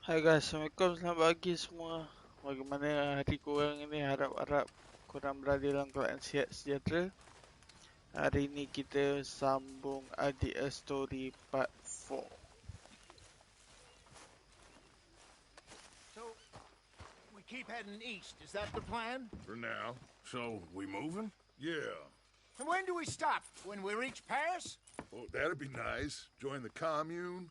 Hai guys, Assalamualaikum, selamat pagi semua. Bagaimana hari korang ini? Harap-harap korang berada dalam keadaan sihat sejahtera. Hari ini kita sambung RDR Story Part 4. So, we keep heading east, is that the plan? For now. So, we moving? Yeah. And when do we stop? When we reach Paris? Oh, that'd be nice. Join the commune.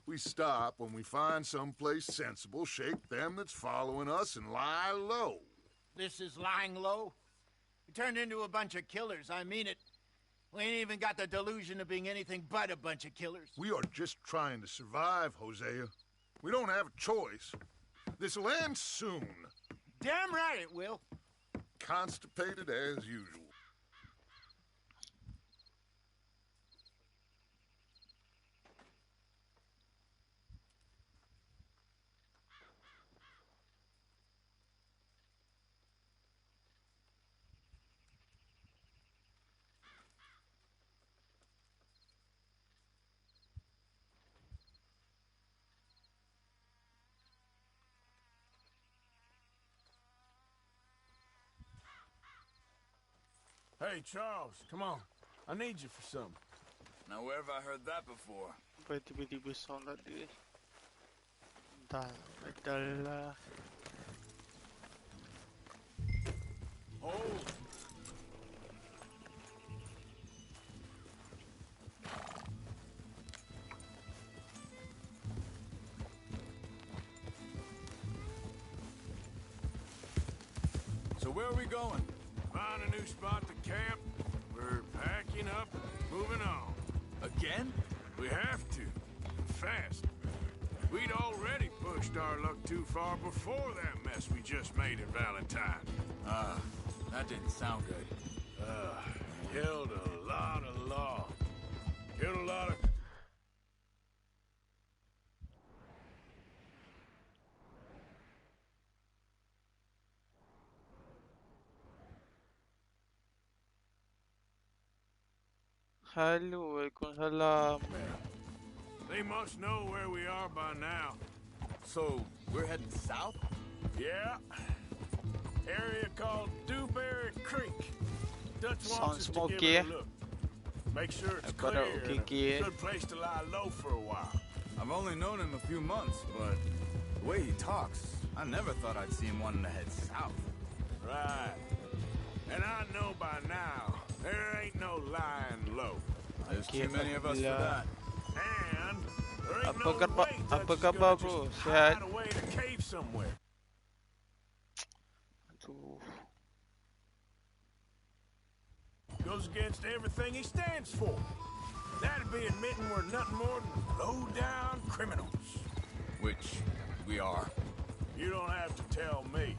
We stop when we find someplace sensible, shake them that's following us, and lie low. This is lying low? We turned into a bunch of killers, I mean it. We ain't even got the delusion of being anything but a bunch of killers. We are just trying to survive, Hosea. We don't have a choice. This'll end soon. Damn right it will. Constipated as usual. Hey, Charles, come on. I need you for something. Now, where have I heard that before? Apa tiba-tiba sound tadi? Dah. Oh! So where are we going? Find a new spot to camp. We're packing up and moving on. Again? We have to. Fast. We'd already pushed our luck too far before that mess we just made at Valentine. That didn't sound good. Killed a lot of law. Killed a lot of... Halo, Waalaikumsalam. They must know where we are by now. So, we're heading south? Yeah. Area called Dewberry Creek. Dutch Sounds wants us to smoky, give it eh? a look. Make sure it's Got clear a and okay, a good place to lie low for a while. I've only known him a few months, but the way he talks, I never thought I'd see him wanting to head south. Right. And I know by now, there ain't no lying low. There's Okay, too many of us for Alhamdulillah. that. And there ain't Apa no khabar- way apa Dutch is khabar, gonna bro? just Sihat? hide away in a cave somewhere. Aduh. Goes against everything he stands for. That'd be admitting we're nothing more than low-down criminals. Which we are. You don't have to tell me.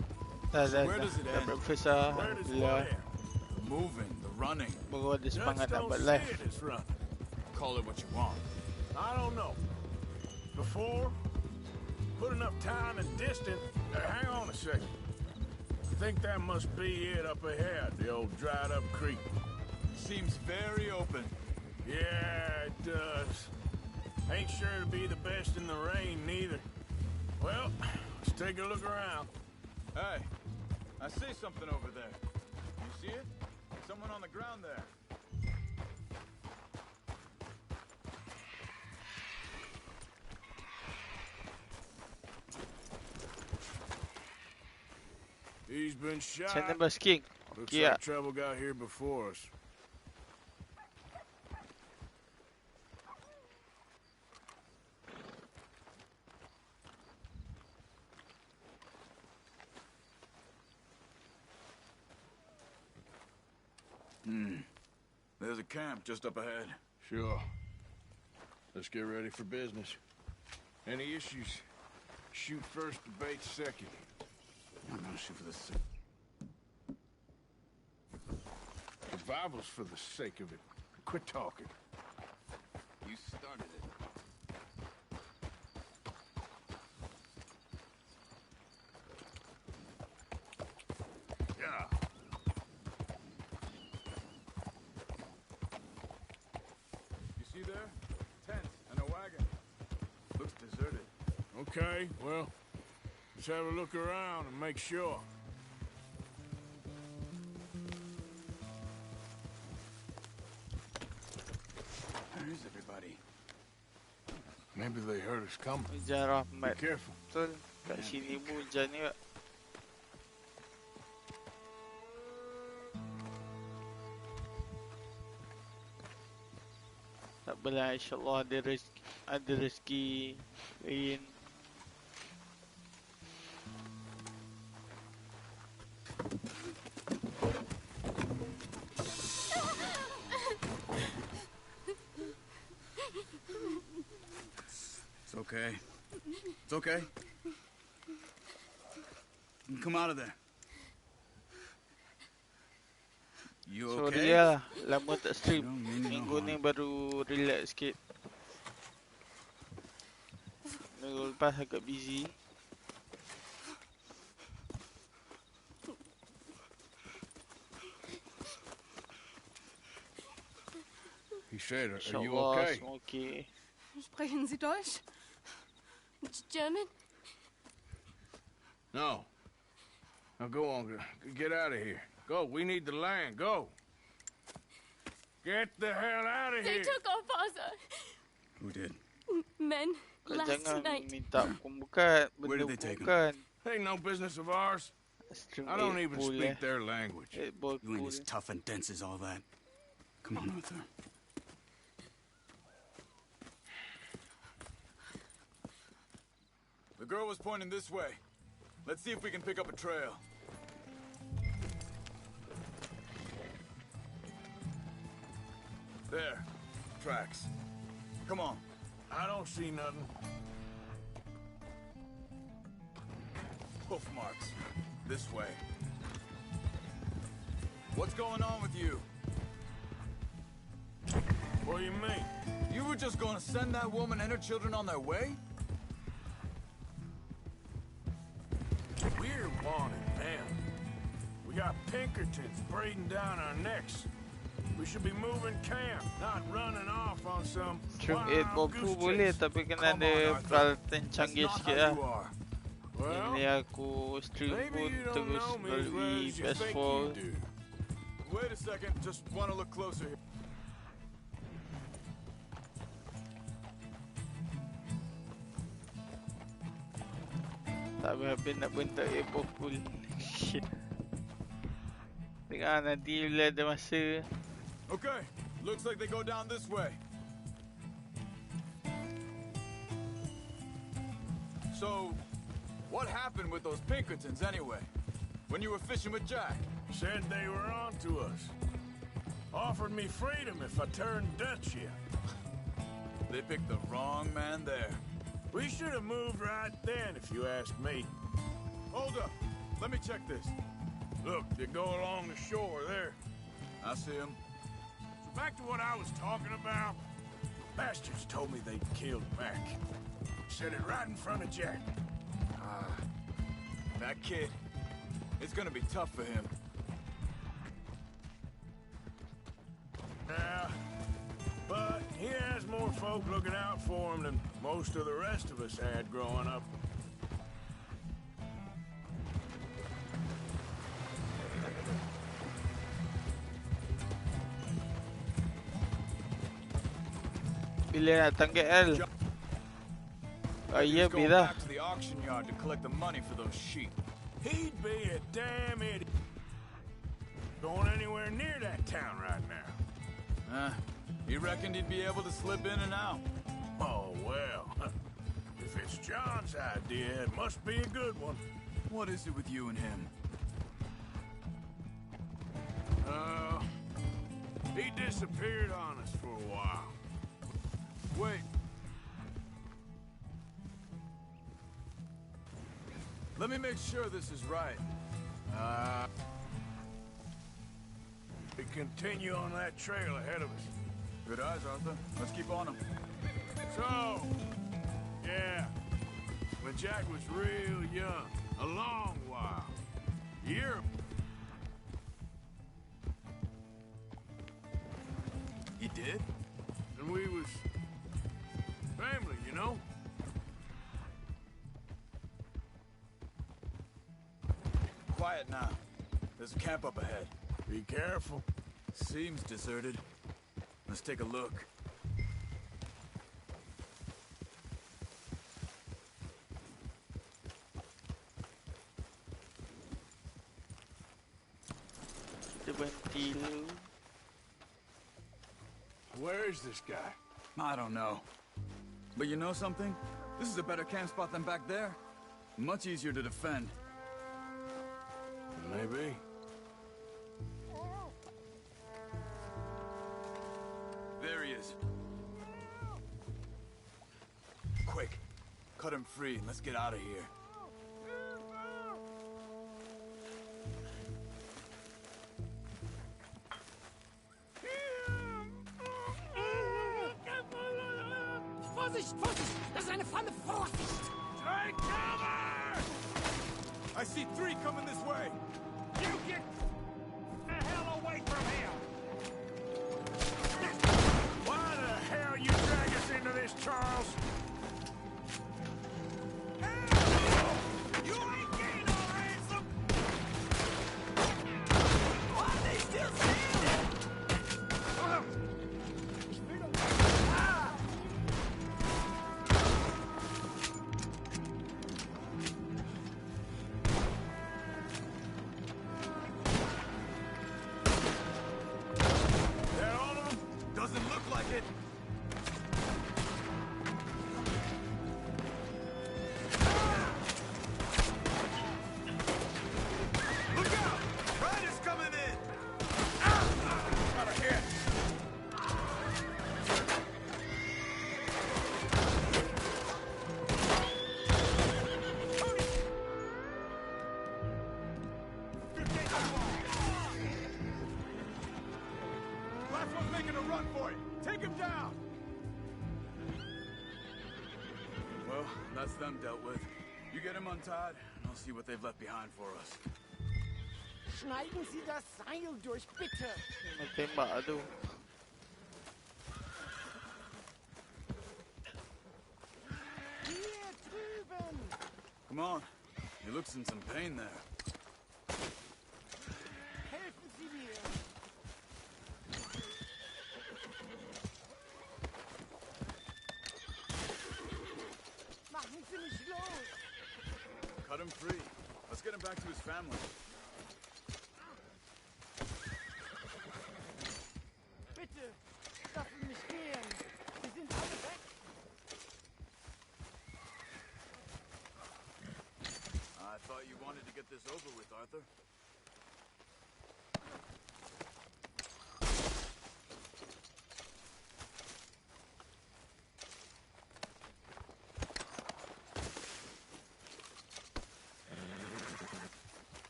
Dah. where does it Dah end? breakfast Where does what Alhamdulillah. end? The moving, the running, Baru ada Dutch semangat nak don't buat see live. it as running. call it what you want. I don't know. Before, put enough time and distance. Hang on a second. I think that must be it up ahead, the old dried-up creek. Seems very open. Yeah, it does. Ain't sure to be the best in the rain, neither. Well, let's take a look around. Hey, I see something over there. You see it? Someone on the ground there. He's been shot. Channel basking. Looks Yeah. like trouble got here before us. There's a camp just up ahead. Sure. Let's get ready for business. Any issues? Shoot first, debate second. I'm gonna shoot for the Survival's for the sake of it. Quit talking. You started it. Yeah. You see there? Tents and a wagon. Looks deserted. Okay, well, let's have a look around and make sure. Where is everybody? Maybe they heard us coming. Hujan Be rahmat. careful. Betul. Kat sini pun hujan juga. Tak apalah, insyaAllah ada rezeki lain. It's okay. It's okay. You can come out of there. You So okay? dia lah, lama tak stream. No, meaning no Minggu ni harm. baru relax sikit. Minggu lepas agak busy. He said, are you InsyaAllah okay? semua okay. Sprechen Sie Deutsch? German? No. Now go on, get out of here. Go, we need the land, go. Get the hell out of They here. took our father. Who did? Men, Kau last jangan night. minta pembukaan. Where Benda did they take him? bukan. Ain't no business of ours. Stream I don't even pool speak their language. Ball You ain't pool. as tough and dense as all that. Come on, Arthur. The girl was pointing this way. Let's see if we can pick up a trail. There. Tracks. Come on. I don't see nothing. Hoof marks. This way. What's going on with you? What do you mean? You were just gonna send that woman and her children on their way? We're wanted, man. We got Pinkertons breathing down our necks. We should be moving camp, not running off on some Stream wild 8 goose boleh, chase. tapi kena Come on, ada Arthur. peralatan That's canggih not sikit how lah. you are. Well, Ini aku stream maybe pun you don't terus know me as well melalui as you think PS4. you do. Wait a second, just wanna look closer here. Tak habis nak bentak Apple Pool. Shit. Tengah nanti bila ada masa. Okay, looks like they go down this way. So, what happened with those Pinkertons anyway? When you were fishing with Jack? Said they were on to us. Offered me freedom if I turned Dutch here. They picked the wrong man there. We should have moved right then, if you ask me. Hold up, let me check this. Look, they go along the shore there. I see him. So back to what I was talking about. Bastards told me they'd killed Mac. Said it right in front of Jack. That kid, it's gonna be tough for him. Yeah, but he has more folk looking out for him than most of the rest of us had growing up. Bila datang KL. Oh He's iya, going bila. back to the auction yard to collect the money for those sheep. He'd be a damn idiot going anywhere near that town right now. He reckoned he'd be able to slip in and out. Oh, well. If it's John's idea, it must be a good one. What is it with you and him? He disappeared on us for a while. Wait. Let me make sure this is right. We continue on that trail ahead of us. Good eyes, Arthur. Let's keep on him. So, yeah, when Jack was real young, a long while, year. He did? And we was family, you know? quiet now. There's a camp up ahead. Be careful. Seems deserted. Let's take a look. Kita berhenti dulu. Where is this guy? I don't know. But you know something? This is a better camp spot than back there. Much easier to defend. Maybe. There he is. Quick. Cut him free and let's get out of here. Vorsicht, Vorsicht! Das ist eine Falle! Vorsicht! Take cover! I see 3 coming this way. You get the hell away from here! Why the hell you drag us into this, Charles? You ain't getting no ransom! Why are they still standing? Ich will doch... Ah! That all of them? Doesn't look like it. Look out! Riders coming in! Got a hit. Last one's making a run for it. Take him down. Well, that's them dealt with. You get him untied, and I'll see what they've left behind for us. Schneiden Sie das Seil durch, bitte! Matembak tu. Hier drüben! Come on. He looks in some pain there. Helfen Sie mir! Machen Sie mich los! Cut him free. Let's get him back to his family. Bitte! Lassen mich gehen! Sie sind alle weg! I thought you wanted to get this over with, Arthur.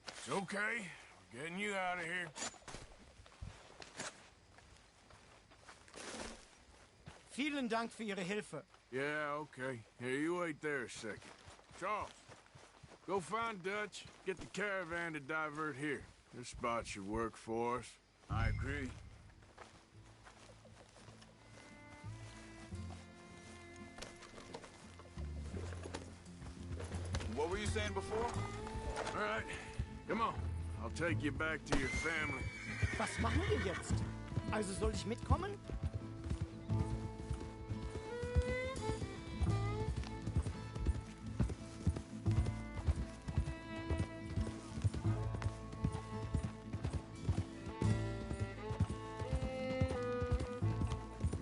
It's okay. We're getting you out of here. Vielen Dank für Ihre Hilfe. Yeah, okay. Here, you wait there a second. Charles, go find Dutch. Get the caravan to divert here. This spot should work for us. I agree. What were you saying before? All right, come on. I'll take you back to your family. Was machen wir jetzt? Also soll ich mitkommen?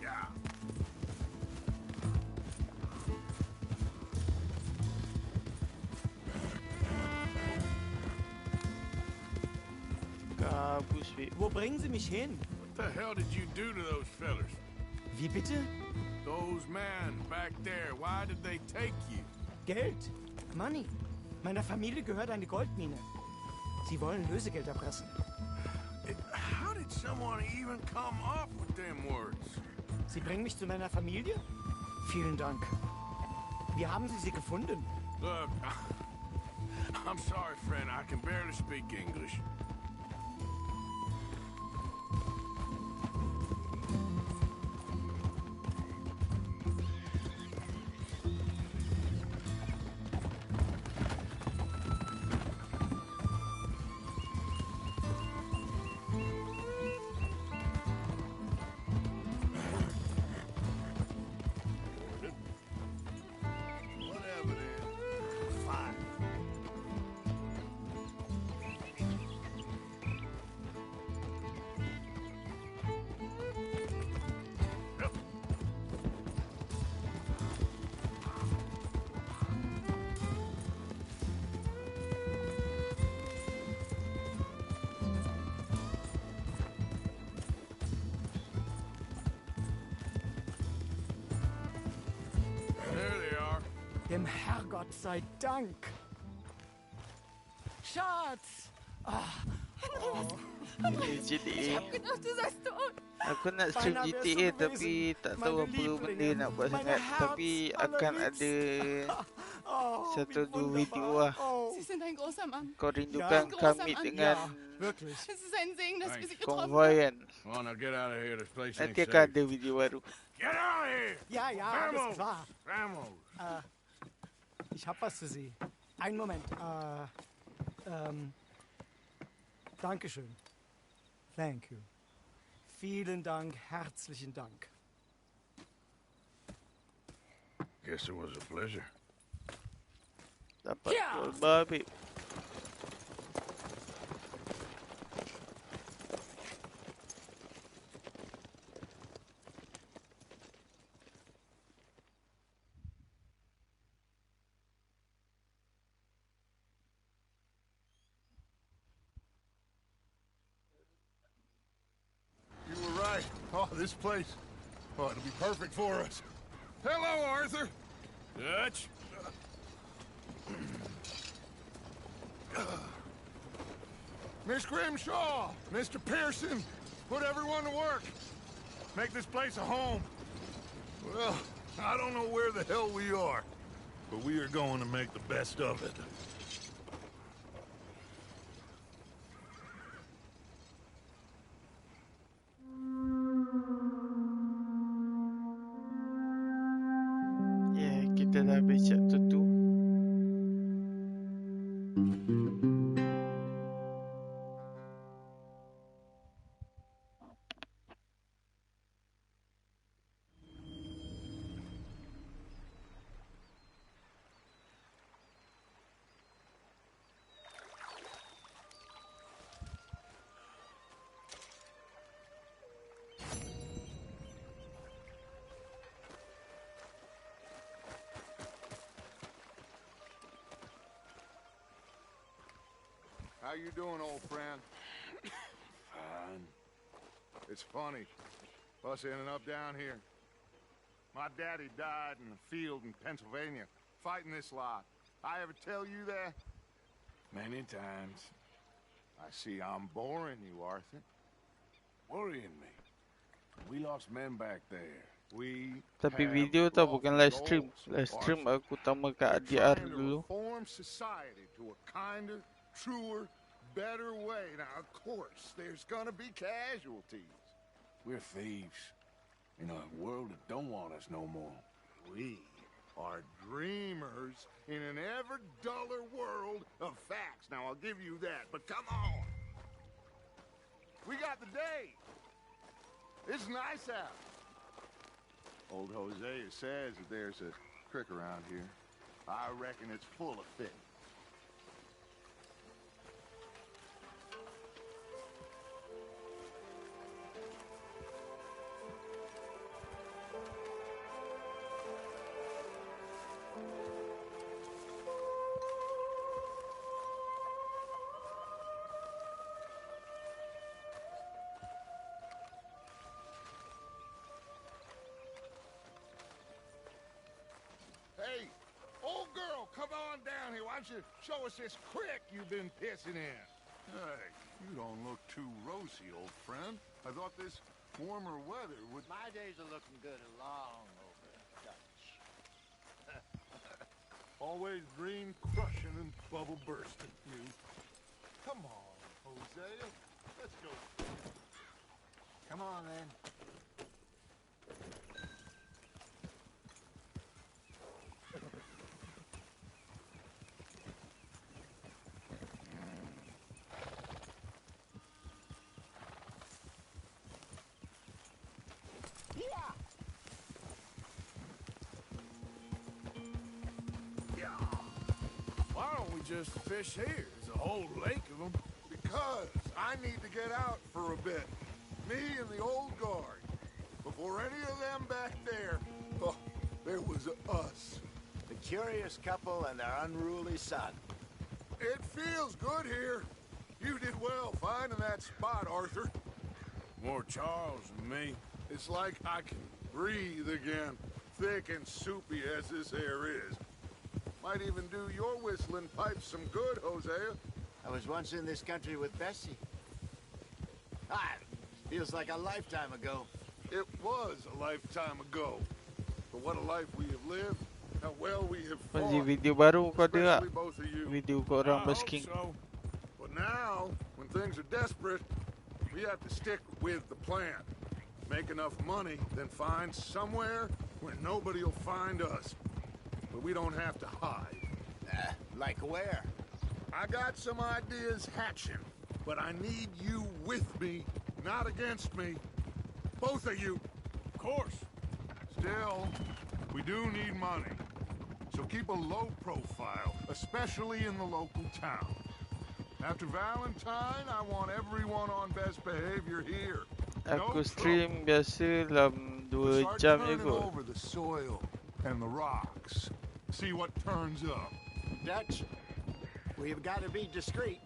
Ja. Kabus, weh. Wo bringen Sie mich hin? What the hell did you do to those fellers? Wie bitte? Those men back there, why did they take you? Geld. Money. Meiner Familie gehört eine Goldmine. Sie wollen Lösegeld erpressen. How did someone even come up with them words? Sie bringen mich zu meiner Familie? Vielen Dank. Wie haben Sie sie gefunden? Look, I'm sorry, friend. I can barely speak English. Dem Herrgott sei Dank. Schatz! Ini GTA. Gedacht, du seist tot. Aku nak stream Beinahe wärst GTA du tapi gewesen. tak tahu Meine apa benda Lieblinge, nak buat meine sangat. Tapi akan ada satu wie dua video wunderbar. lah. Sie sind ein großer Mann. Kau rindukan Ja. kami Großer Mann. dengan Ja, wirklich. Es ist ein Segen, dass wir Sie getroffen konvoi haben. kan. Oh, now get out of here. This place ain't Nanti safe. akan ada video baru. Get out of here! Ja, alles Vamos! klar. Vamos! Ich hab was für Sie. Einen Moment. Dankeschön. Thank you. Vielen Dank, herzlichen Dank. Guess it was a pleasure. Dapat Ya. jual babi. You were right. Oh, this place. Oh, it'll be perfect for us. Hello, Arthur. Dutch? Miss Grimshaw, Mr. Pearson, put everyone to work. Make this place a home. Well, I don't know where the hell we are, but we are going to make the best of it. Ya, kita dah habis chapter 2. How you doing, old friend? Fine. It's funny, us ending up down here. My daddy died in the field in Pennsylvania, fighting this lot. I ever tell you that? Many times. I see I'm boring you, Arthur. Worrying me. We lost men back there. We Tapi have video tau, lofty bukan live stream. goals, Live stream Arthur. aku tambah kat We're RDR trying to dulu. reform society to a kinder, truer, better way. Now, of course, there's gonna be casualties. We're thieves. In a world that don't want us no more. We are dreamers in an ever duller world of facts. Now, I'll give you that, but come on. We got the day. It's nice out. Old Hosea says that there's a creek around here. I reckon it's full of fish. Hey, old girl, come on down here. Why don't you show us this creek you've been pissing in? Hey, you don't look too rosy, old friend. I thought this warmer weather would... My days are looking good along over, Dutch. Always dream crushing and bubble bursting, you. Come on, Hosea. Let's go. Come on, then. Why don't we just fish here? There's a whole lake of them. Because I need to get out for a bit. Me and the old guard. Before any of them back there, oh, there was us. The curious couple and their unruly son. It feels good here. You did well finding that spot, Arthur. More Charles than me. It's like I can breathe again, thick and soupy as this air is. Might even do your whistling pipes some good, Hosea. I was once in this country with Bessie. Feels like a lifetime ago. It was a lifetime ago. But what a life we have lived. How well we have Masih fought. video baru kau ada tak? Especially both of you. Video kau orang I hope basking. so. But now, when things are desperate, we have to stick with the plan. Make enough money, then find somewhere where nobody will find us. But we don't have to hide. Like where? I got some ideas hatching, but I need you with me, not against me. Both of you. Of course. Still, we do need money. So keep a low profile, especially in the local town. After Valentine, I want everyone on best behavior here. Aku stream biasa dalam 2 Start jam je turning kot. over the soil and the rocks. See what turns up. Dutch, we've got to be discreet.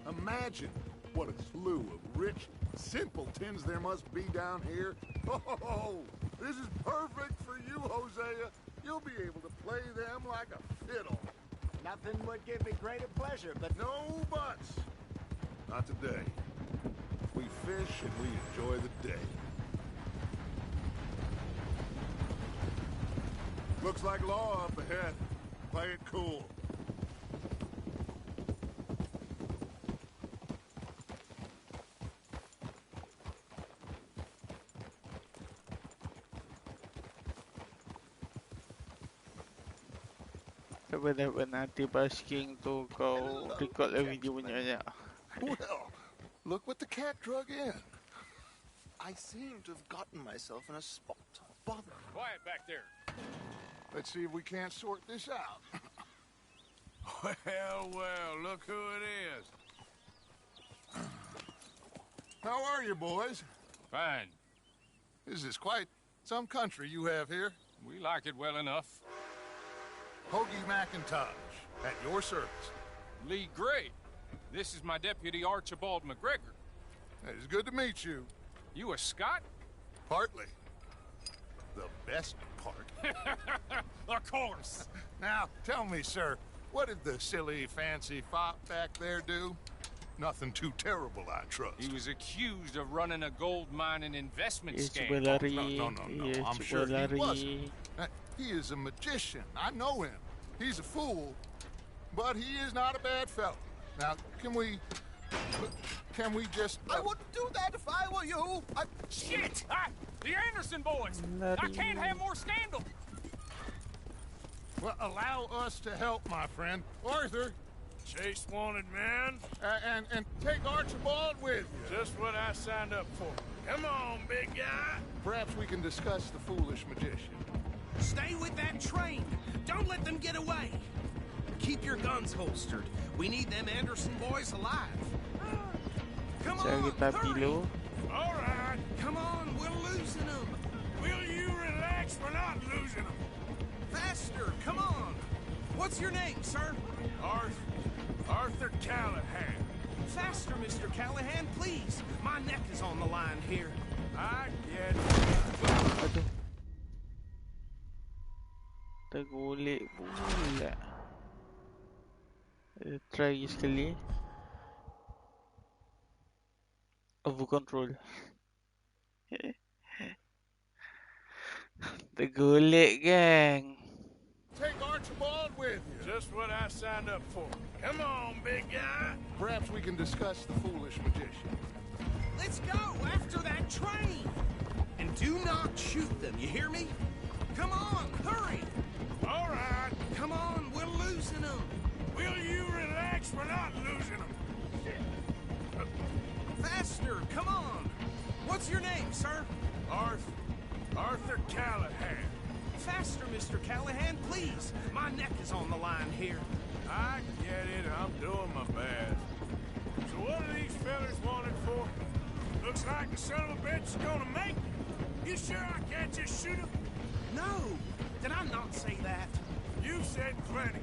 Imagine what a slew of rich simpletons there must be down here. Oh, this is perfect for you, Hosea. You'll be able to play them like a fiddle. Nothing would give me greater pleasure, but No buts. Not today. We fish and we enjoy the day. Looks like law up ahead. Play it cool. Dapat nanti basking tu kau record lah video banyak-banyak. Well, look what the cat drug in. I seem to have gotten myself in a spot of bother. Quiet back there. Let's see if we can't sort this out. Well, look who it is. How are you, boys? Fine. This is quite some country you have here. We like it well enough. Hoagie McIntosh, at your service. Lee Gray. This is my deputy Archibald McGregor. It's good to meet you. You a Scot? Partly. The best part. Of course. Now, tell me, sir, what did the silly, fancy fop back there do? Nothing too terrible, I trust. He was accused of running a gold mining investment Dia scam. cuba lari. No. Dia I'm cuba sure he lari. wasn't. He is a magician. I know him. He's a fool, but he is not a bad fellow. Now, can we just... I wouldn't do that if I were you. Shit! The Anderson boys! I can't have more scandal! Well, allow us to help, my friend. Arthur, Chase wanted man. and take Archibald with you. Just what I signed up for. Come on, big guy. Perhaps we can discuss the foolish magician. Stay with that train. Don't let them get away. Keep your guns holstered. We need them Anderson boys alive. Come Cari on, tapi hurry. lo. All right. Come on, we're losing them. Will you relax? We're not losing them. Faster, come on. What's your name, sir? Arthur Callahan. Faster, Mr. Callahan, please. My neck is on the line here. I get it. Aduh. Tergolek pula. Try sekali. Over control. Tergolek, gang. Take Archibald with you. Just what I signed up for. Come on, big guy. Perhaps we can discuss the foolish magician. Let's go after that train. And do not shoot them, you hear me? Come on, hurry. All right. Come on, we're losing them. Will you relax? We're not losing them. Faster, come on. What's your name, sir? Arthur Callahan. Faster, Mr. Callahan, please. My neck is on the line here. I get it. I'm doing my best. So what are these fellas wanted for? Looks like the son of a bitch is gonna make it. You sure I can't just shoot him? No, did I not say that? You said plenty.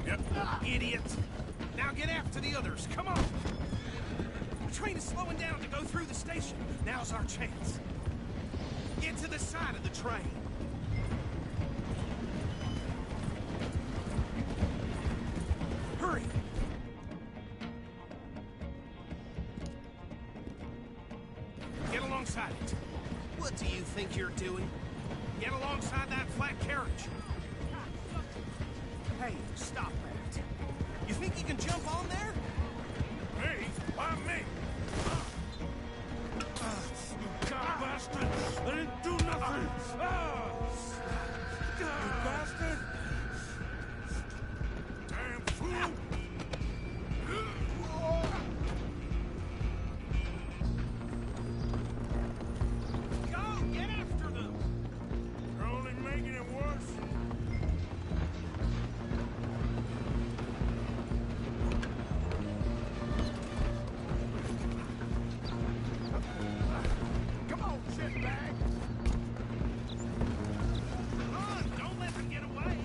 Yep. Idiot. Now get after the others, come on. The train is slowing down to go through the station. Now's our chance. Get to the side of the train. Hurry. Get alongside it. What do you think you're doing? Get alongside that flat carriage. Hey, stop that. You think you can jump on there? Me? Why me? You god bastard! I didn't do nothing! You bastard! Damn fool! Go! Get after them! You're only making it worse. Come on, shitbag! Run! Don't let them get away!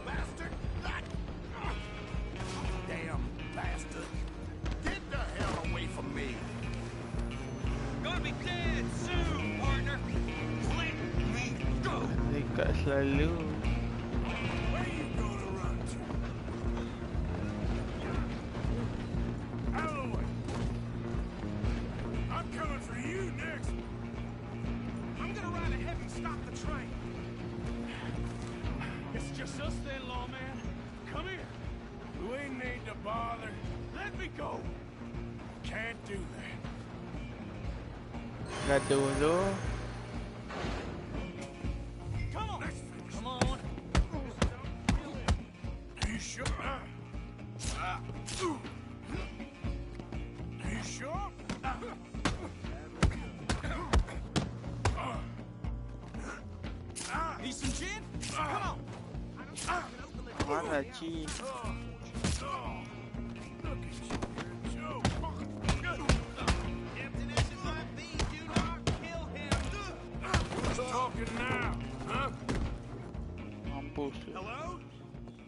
Bastard! Damn bastard! Get the hell away from me! Gonna be dead soon, partner! Let me go! Dekat selalu. Where you gonna run to? Out of the way. I'm coming for you next. I'm gonna ride ahead and stop the train. It's just us then, lawman. Come here. We need to bother. Let me go. Can't do that. Gaduh tu. Come on. Come on. Are you sure? Are you sure? Need some gin? Come on! Mana Ci? Look at you, Joe. Captain as it might be, do not kill him! Who's talking now, huh? Mampus tu. Hello?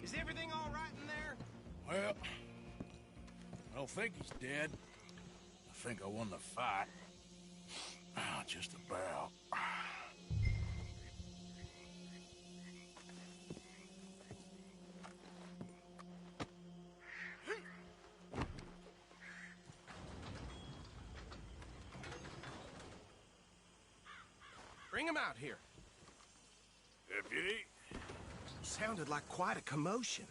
Is everything all right in there? Well, I don't think he's dead. I think I won the fight. Just about. Bring him out here. Deputy, Sounded like quite a commotion.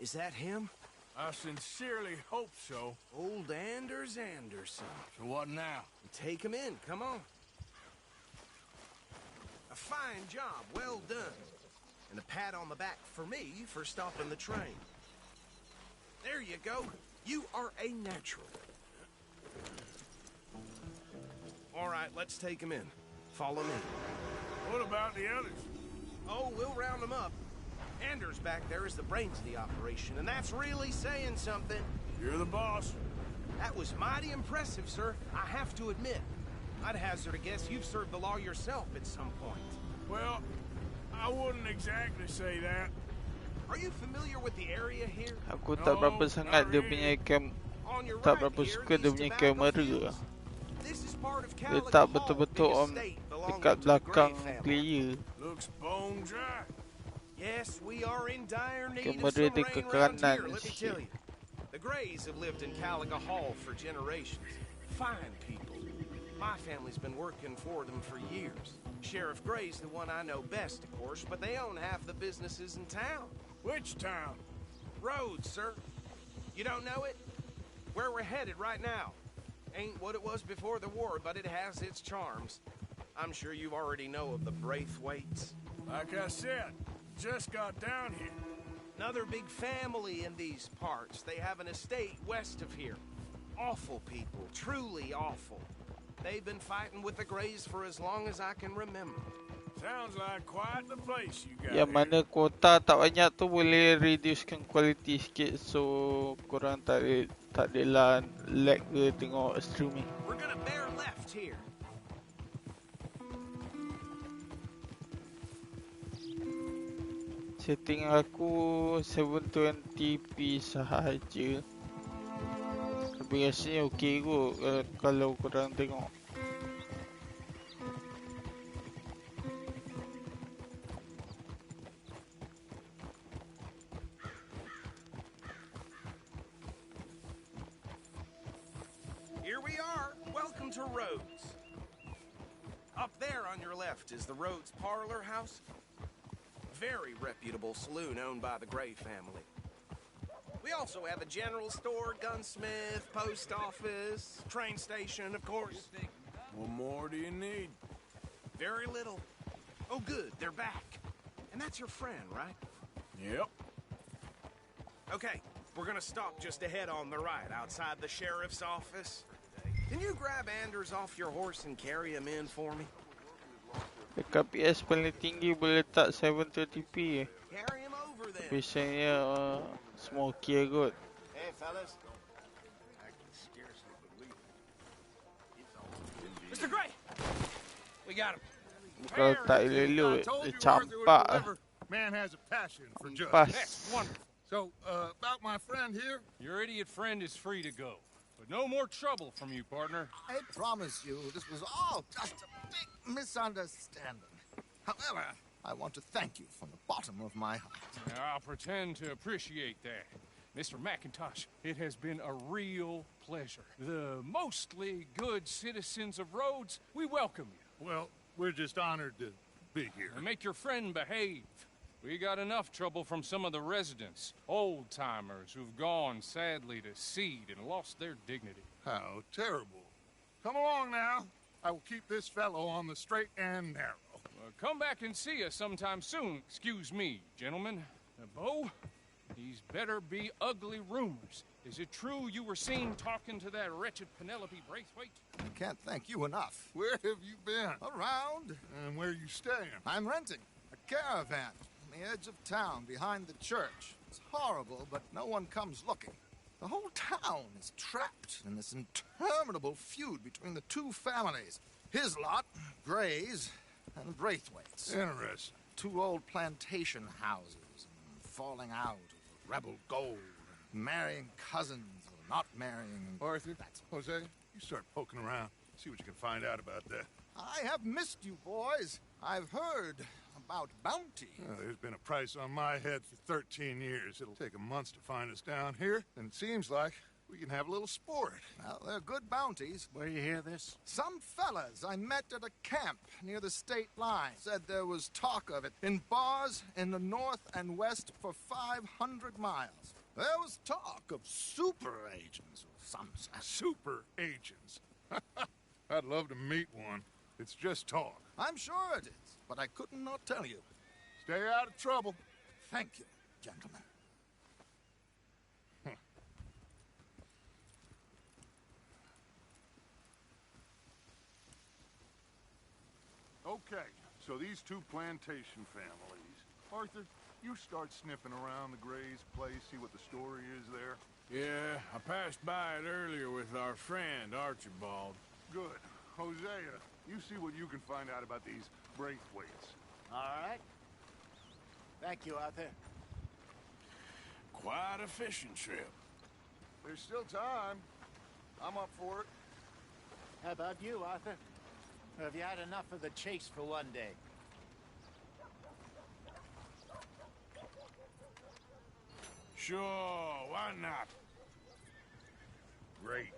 Is that him? I sincerely hope so. Old Anders Anderson. So what now? Take him in, come on. A fine job, well done. And a pat on the back for me for stopping the train. There you go. You are a natural. All right, let's take him in. Follow me. What about the others? Oh, we'll round them up. Anders back there is the brains of the operation, and that's really saying something. You're the boss. That was mighty impressive, sir. I have to admit. I'd hazard a guess you've served the law yourself at some point. Well, I wouldn't exactly say that. Are you familiar with the area here? Aku tak berapa sangat dia punya On your tak right berapa here, suka dia these punya tobacco kamera. fields. This is part of Dia Calico tak Hall, betul-betul big on estate belonging dekat to the Gray belakang family. player. Looks bone dry. Yes, we are in dire need Kamera of some dia rain ke around kanan here, let me sikit. tell you. The Grays have lived in Calico Hall for generations. Fine people. My family's been working for them for years. Sheriff Gray's the one I know best, of course, but they own half the businesses in town. Which town? Rhodes, sir. You don't know it? Where we're headed right now. Ain't what it was before the war, but it has its charms. I'm sure you already know of the Braithwaites. Like I said, just got down here. Another big family in these parts. They have an estate west of here. Awful people, truly awful. They've been fighting with the Grays for as long as I can remember. Sounds like quite the place you got Yang mana kuota tak banyak tu boleh reducekan quality sikit, so korang tak adalah lag ke tengok streaming. We're gonna bear left here. Setting aku 720p sahaja. Tapi rasanya okey kot kalau korang tengok. Here we are. Welcome to Rhodes. Up there on your left is the Rhodes Parlor House. Very reputable saloon owned by the Gray family. We also have a general store, gunsmith, post office, train station, of course. What more do you need? Very little. Oh, good, they're back. And that's your friend, right? Yep. Okay, we're gonna stop just ahead on the right, outside the sheriff's office. Can you grab Anders off your horse and carry him in for me? Dekat PS paling tinggi boleh letak 720p je. Carry him over then. Biasanya semua okey kot. Hey, fellas. Mr. Gray! We got him. Kalau tak elok-elok, dia campak. Man has a passion for justice. Pas. That's wonderful. So, about my friend here? Your idiot friend is free to go. But no more trouble from you, partner. I promise you, this was all just a big misunderstanding. However, I want to thank you from the bottom of my heart. Now, I'll pretend to appreciate that. Mr. McIntosh, it has been a real pleasure. The mostly good citizens of Rhodes, we welcome you. Well, we're just honored to be here. And make your friend behave. We got enough trouble from some of the residents, old-timers who've gone, sadly, to seed and lost their dignity. How terrible. Come along now. I will keep this fellow on the straight and narrow. Come back and see us sometime soon. Excuse me, gentlemen. Bo, these better be ugly rumors. Is it true you were seen talking to that wretched Penelope Braithwaite? I can't thank you enough. Where have you been? Around. And where are you staying? I'm renting a caravan on the edge of town behind the church. It's horrible, but no one comes looking. The whole town is trapped in this interminable feud between the two families. His lot, Gray's, and Braithwaite's. Interesting. Two old plantation houses, falling out over rebel gold, marrying cousins or not marrying. Arthur, that's Jose. You start poking around. See what you can find out about that. I have missed you, boys. I've heard about bounty. There's been a price on my head for 13 years. It'll take a month to find us down here, and it seems like we can have a little sport. Well, they're good bounties. Where you hear this? Some fellas I met at a camp near the state line said there was talk of it in bars in the north and west for 500 miles. There was talk of super agents or some such. Super agents. I'd love to meet one. It's just talk. I'm sure it is, but I couldn't not tell you. Stay out of trouble. Thank you, gentlemen. Okay, so these two plantation families. Arthur, you start sniffing around the Gray's place, see what the story is there. Yeah, I passed by it earlier with our friend, Archibald. Good. Hosea, you see what you can find out about these Braithwaites. All right. Thank you, Arthur. Quite a fishing trip. There's still time. I'm up for it. How about you, Arthur? Or have you had enough of the chase for one day? Sure, why not? Great.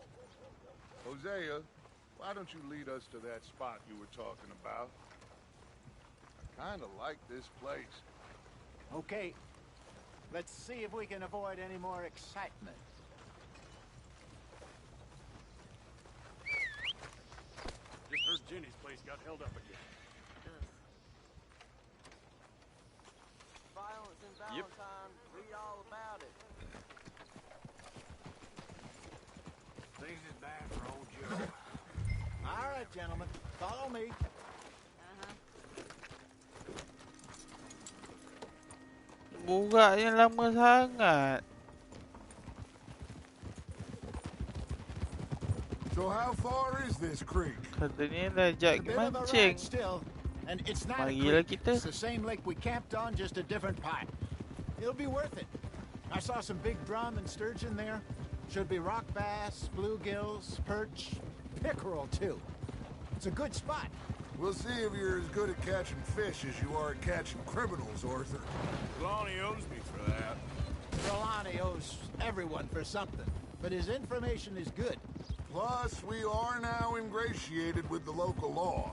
Hosea, why don't you lead us to that spot you were talking about? I kind of like this place. Okay. Let's see if we can avoid any more excitement. Just heard Jenny's place got held up again. Violence in Valentine, read all about it. Things is bad for old Joe. All right, gentlemen. Follow me. Buraknya lama sangat. So how far is this creek? Katanya dah ajak A bit of a mancing. ride still, and it's not a Marilah creek. kita. It's the same lake we camped on, just a different pipe. It'll be worth it. I saw some big drum and sturgeon there. Should be rock bass, bluegills, perch, pickerel too. It's a good spot. We'll see if you're as good at catching fish as you are at catching criminals, Arthur. Lonnie owes me for that. Trelawney owes everyone for something, but his information is good. Plus, we are now ingratiated with the local law.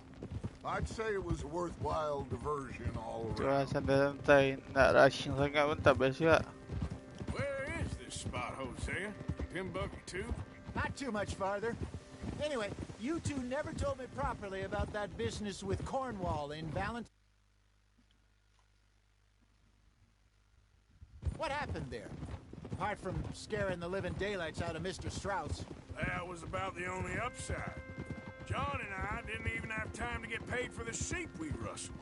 I'd say it was a worthwhile diversion all Tu around. santai-santai. Nak rushing sangat pun tak best juga. Where is this spot, Hosea? Timbuktu too? Not too much farther. Anyway, you two never told me properly about that business with Cornwall in Valentine. What happened there? Apart from scaring the living daylights out of Mr. Strauss. That was about the only upside. John and I didn't even have time to get paid for the sheep we rustled.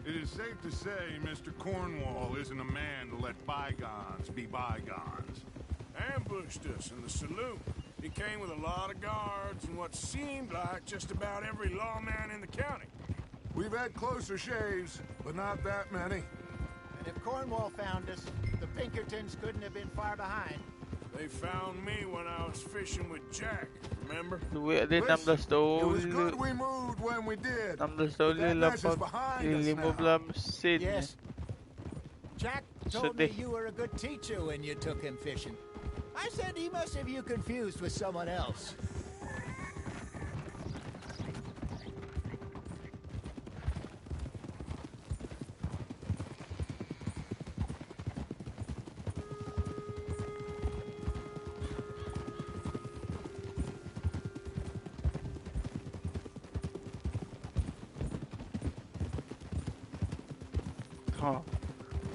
It is safe to say Mr. Cornwall isn't a man to let bygones be bygones. Ambushed us in the saloon. He came with a lot of guards and what seemed like just about every lawman in the county. We've had closer shaves, but not that many. And if Cornwall found us, the Pinkertons couldn't have been far behind. They found me when I was fishing with Jack, remember? Duit dia Listen, 16 it was dolar. good we moved when we did. 16 That dolar mess is behind us now. 15 sen. Yes. Jack told me Sedih. you were a good teacher when you took him fishing. I said he must have you confused with someone else. Oh.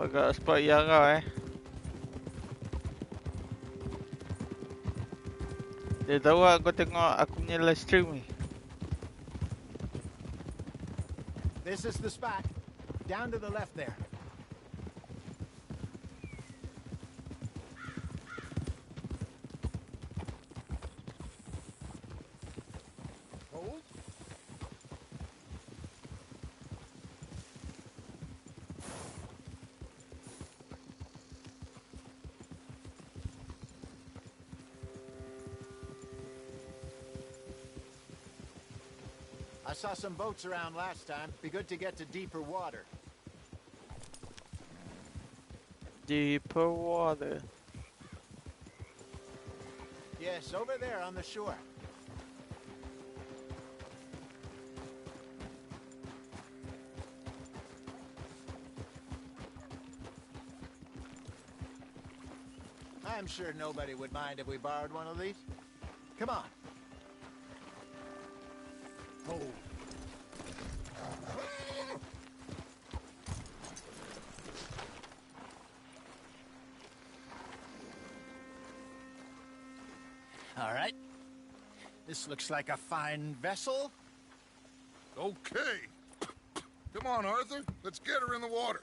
Agak spot yang kau Dia tahu aku tengok aku punya live stream ni. This is the spot. Down to the left there. Hold. I saw some boats around last time. Be good to get to deeper water. Deeper water. Yes, over there on the shore. I'm sure nobody would mind if we borrowed one of these. Come on. Oh. All right. This looks like a fine vessel. Okay. Come on, Arthur. Let's get her in the water.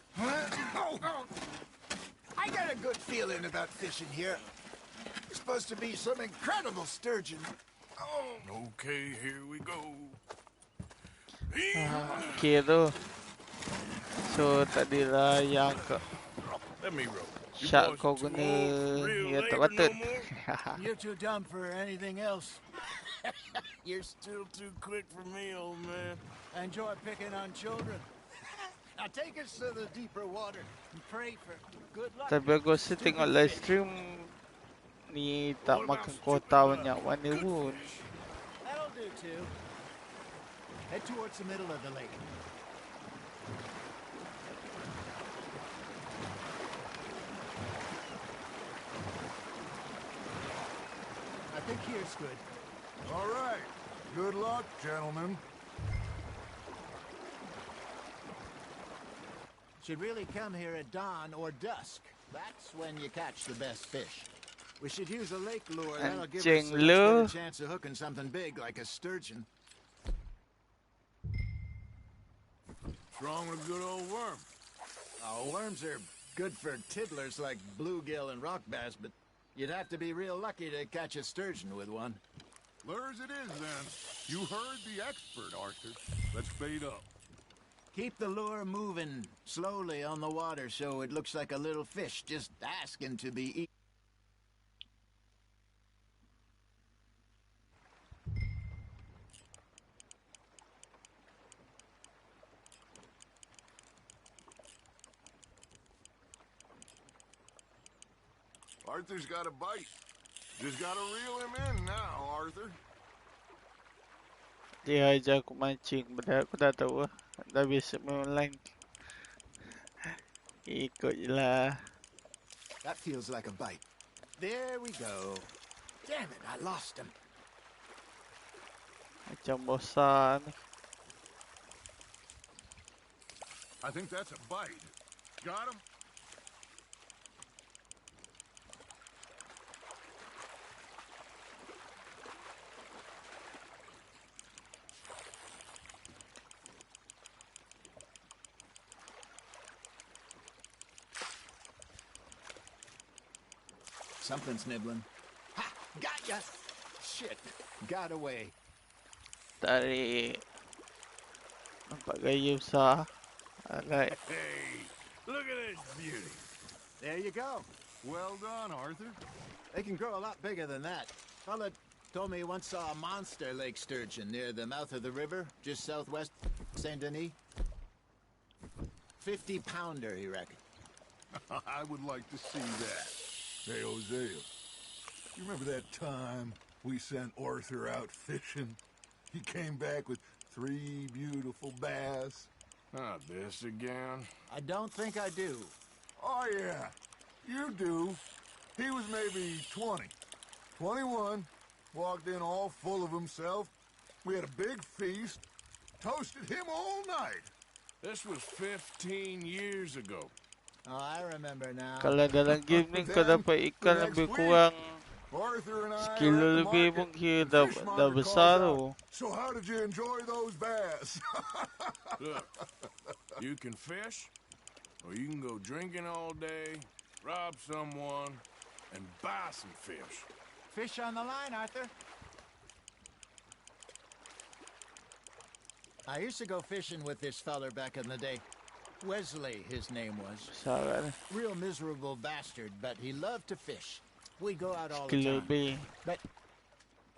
Oh. I got a good feeling about fishing here. It's supposed to be some incredible sturgeon. Oh. Okay, here we go. Okay tu. So tadilah yang ke Let me roll. You syak boys kau too guna old for real ya tak labor patut. no more? You're too dumb for anything else. You're still too quick for me, old man. I enjoy picking on children. Now take us to the deeper water and pray for good luck. Tapi aku rasa tengok live stream ni tak makan kuota banyak mana pun. That'll do too. Head towards the middle of the lake. I think here's good. All right. Good luck, gentlemen. Should really come here at dawn or dusk. That's when you catch the best fish. We should use a lake lure. That'll give us a much better chance of hooking something big like a sturgeon. What's wrong with a good old worm? Oh, worms are good for tiddlers like bluegill and rock bass, but you'd have to be real lucky to catch a sturgeon with one. Lures it is, then. You heard the expert, Arthur. Let's bait up. Keep the lure moving slowly on the water so it looks like a little fish just asking to be eaten. Arthur's got a bite. Just gotta reel him in now, Arthur. Dia ajar aku mancing, padahal aku dah tahu lah. Dah biasa main online. Ikut je lah. That feels like a bite. There we go. Damn it, I lost him. Macam bosan. I think that's a bite. Got him? Something's nibbling. Ha! Got ya! Shit, got away. Tarik. Nampak gaya besar. Alright. Hey, look at this beauty. There you go. Well done, Arthur. They can grow a lot bigger than that. Fella told me he once saw a monster lake sturgeon near the mouth of the river, just southwest Saint Denis. 50-pounder, he reckoned. I would like to see that. Hey, Hosea, you remember that time we sent Arthur out fishing? He came back with 3 beautiful bass. Not this again. I don't think I do. Oh, yeah, you do. He was maybe 20, 21, walked in all full of himself. We had a big feast, toasted him all night. This was 15 years ago. Oh, I remember now. Kalau dalam game ni kau dapat ikan lebih kurang sekilo lebih pun kira dah besar tu. So how did you enjoy those bass? Look, you can fish, or you can go drinking all day, rob someone, and buy some fish. Fish on the line, Arthur. I used to go fishing with this feller back in the day. Wesley, his name was. Real miserable bastard, but he loved to fish. We go out all the time. But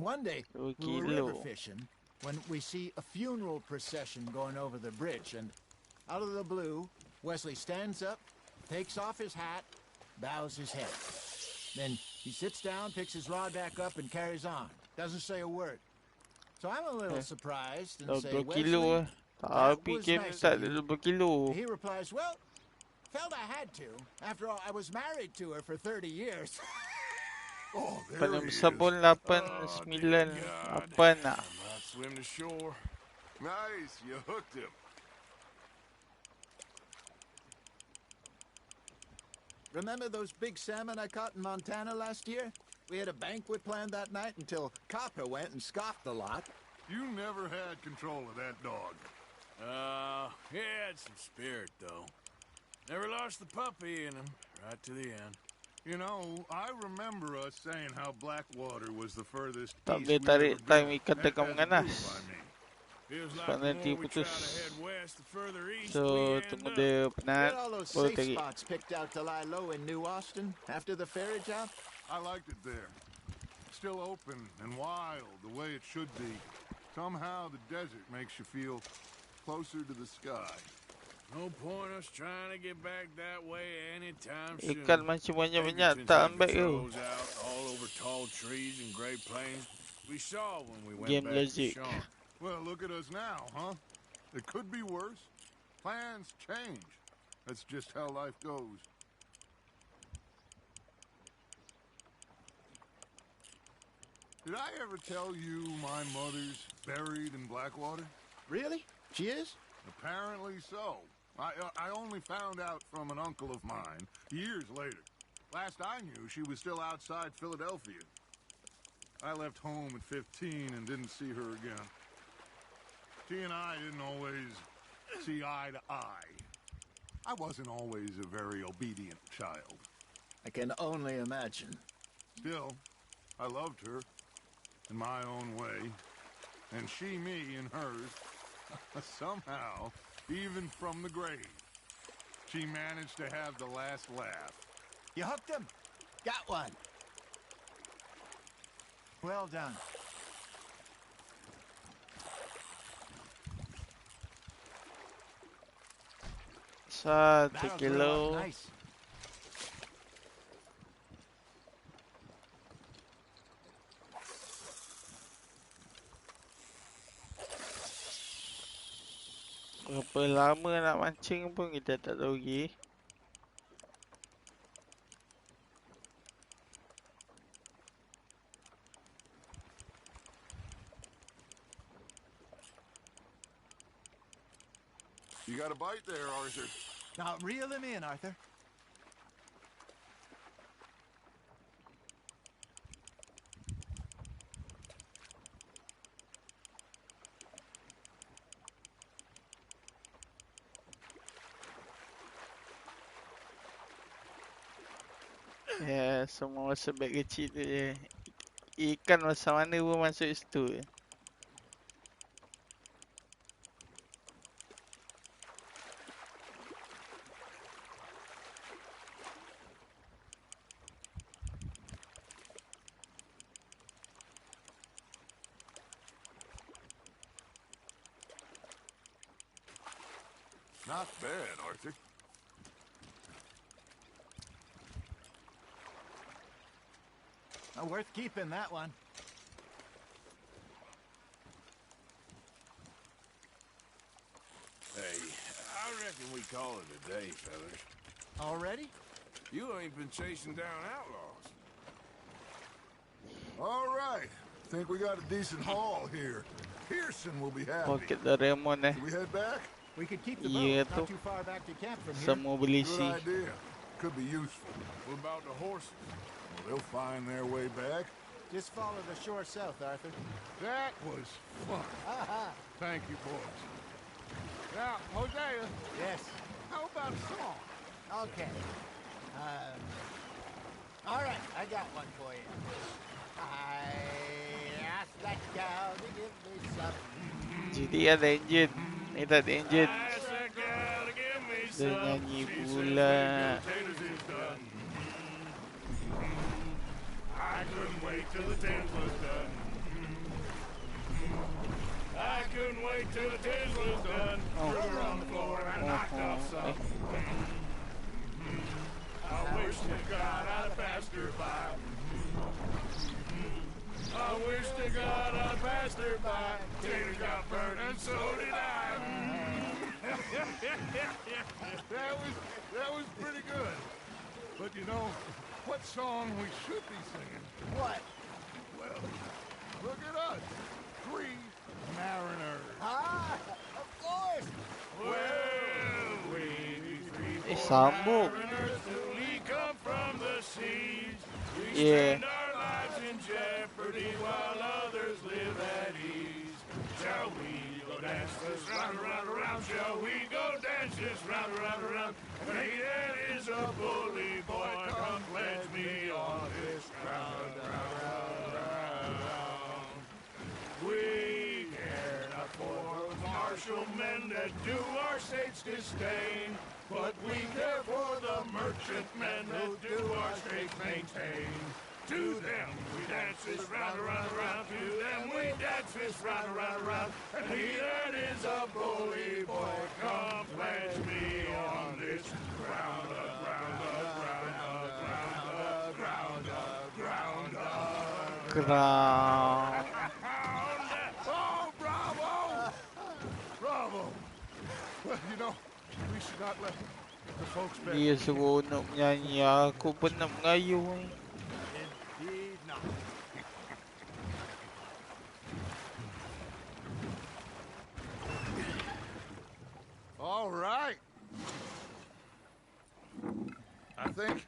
one day, we were river fishing when we see a funeral procession going over the bridge, and out of the blue, Wesley stands up, takes off his hat, bows his head. Then he sits down, picks his rod back up, and carries on. Doesn't say a word. So I'm a little surprised and say, Wesley, Tapi game tak ada 20 kilo. He replies, well, felt I had to. After all, I was married to her for 30 years. Oh, Paling besar pun 8, 9, 8 lah. Swim to shore. Nice, you hooked him. Remember those big salmon I caught in Montana last year? We had a banquet planned that night until Copper went and scoffed a lot. You never had control of that dog. He had some spirit, though. Never lost the puppy in him, right to the end. You know, I remember us saying how Blackwater was the furthest Tak east boleh we've tarik ever time been. ikan That dekat has a menganas. group, I mean. Feels like Sebab the nanti more we try putus. to head west, the further east So we tunggu end dia up. penat, Get all those baru safe tarik. spots picked out to lie low in New Austin after the ferry job? I liked it there. Still open and wild, the way it should be. Somehow the desert makes you feel closer to the sky. No point us trying to get back that way anytime soon. Ikan macam banyak-banyak tak ambil ke? Throws out all over tall trees and great plains. We saw when we went Game back logic. to Sean. Well, look at us now, huh? It could be worse. Plans change. That's just how life goes. Did I ever tell you my mother's buried in Blackwater? Really? She is? Apparently so. I only found out from an uncle of mine years later. Last I knew, she was still outside Philadelphia. I left home at 15 and didn't see her again. She and I didn't always see eye to eye. I wasn't always a very obedient child. I can only imagine. Still, I loved her in my own way, and she me in hers. Somehow, even from the grave, she managed to have the last laugh. You hooked him? Got one. Well done. 1 kilo. Nice. Berapa lama nak mancing pun kita tak tahu lagi. You got a bite there, Arthur. Now reel him in, Arthur. Ya, semua masa beg kecil tu je. Ikan masa mana pun masuk situ je. Not bad, Arthur. Worth keeping, that one. Hey, I reckon we call it a day, fellas. Already? You ain't been chasing down outlaws. All right. Think we got a decent haul here. Pearson will be happy. Poket Doraemon eh. Should we head back? We could keep the Iya boat. Not tu. too far back to camp from here. Semua boleh isi. Good idea. Could be useful. What about the horses? Well, they'll find their way back. Just follow the shore south, Arthur. That was fun. Thank you, boys. Now, Hosea, Yes. how about a song? Okay. All right, I got one for you. I asked that cow to give me some. Jadi ada enjin. Ni tak ada enjin. Ask that gal to give me Dia some. nyanyi She says pula. baked potatoes is done. I couldn't wait till the tins was done. I couldn't wait till the tins was done. Threw her on the floor and I knocked off some. I wish to God I'd passed her by. I wish to God I'd passed her by. Tater got burned and so did I. That was pretty good. But you know, what song we should be singing? What? Well, look at us. 3 mariners. Ah, of course. Well, we three Sambung. mariners, we come from the seas. We Yeah. spend our lives in jeopardy while others live at ease. Shall we go dance this round, around, around? Shall we go dance this round, around, around? That is a bully boy. Come pledge me on this round, round, round, round. We care not for the martial men that do our state's disdain, but we care for the merchant men that do our states maintain. To them we dance this round, around, around. To them we dance this round, around, around. And he that is a bully boy, come pledge me on this ground, ground, ground, ground, ground, ground, Kerang. Oh, bravo! Bravo! Well, you know, we should not let the folks back. Dia seronok menyanyi. Aku pun nak mengayuh ni. Indeed not. All right. I think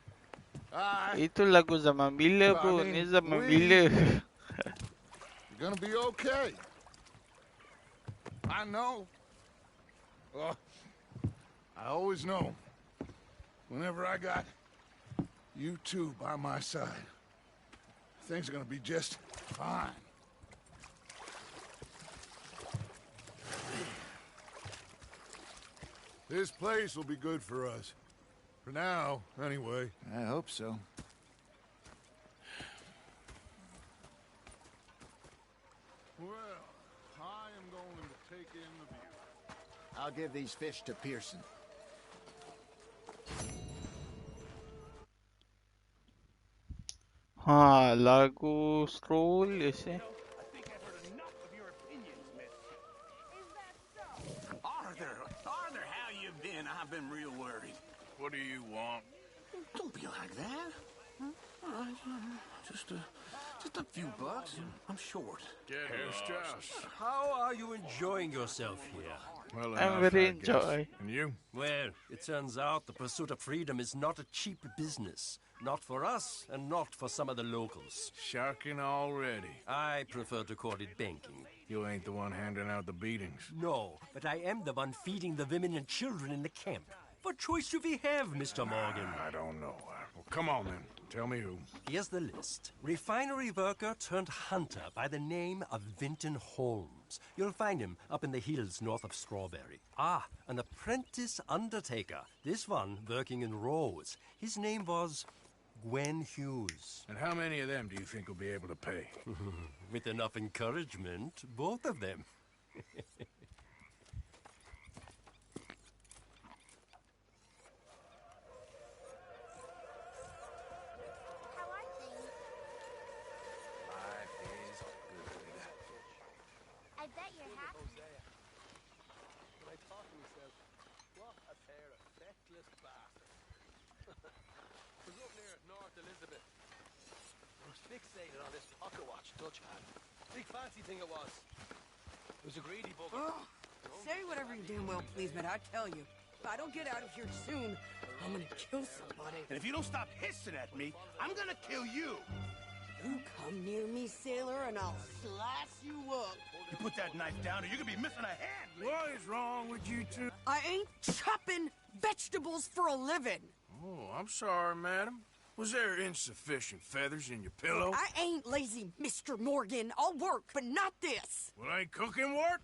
Itu lagu zaman bila pun. Ni zaman bila. you're gonna be okay. I know. I always know. Whenever I got you two by my side, things are gonna be just fine. This place will be good for us. For now, anyway. I hope so. Well, I am going to take in the view. I'll give these fish to Pearson. Ha, lagu scroll je eh. Arthur, What do you want? Don't be like that. All right, just a few bucks. I'm short. Get lost. How are you enjoying yourself here? Well I'm enough, very I guess. enjoy. And you? Well, it turns out the pursuit of freedom is not a cheap business. Not for us, and not for some of the locals. Sharking already. I prefer to call it banking. You ain't the one handing out the beatings. No, but I am the one feeding the women and children in the camp. What choice do we have, Mr. Morgan? I don't know. Well, come on, then. Tell me who. Here's the list. Refinery worker turned hunter by the name of Vinton Holmes. You'll find him up in the hills north of Strawberry. Ah, an apprentice undertaker. This one working in Rose. His name was Gwen Hughes. And how many of them do you think will be able to pay? With enough encouragement, both of them. I bet you're happy. When I thought to myself, what a pair of feckless bastards. I was up near North Elizabeth. I was fixated on this pocket watch Dutch had. Big fancy thing it was. It was a greedy bugger. Oh, say whatever you damn well please, but I tell you, if I don't get out of here soon, I'm gonna kill somebody. And if you don't stop hissing at me, I'm gonna kill you. You come near me, sailor, and I'll slice you up. You put that knife down or you're gonna be missing a hand. What is wrong with you two? I ain't chopping vegetables for a living. Oh, I'm sorry, madam. Was there insufficient feathers in your pillow? I ain't lazy, Mr. Morgan. I'll work, but not this. Well, ain't cooking work?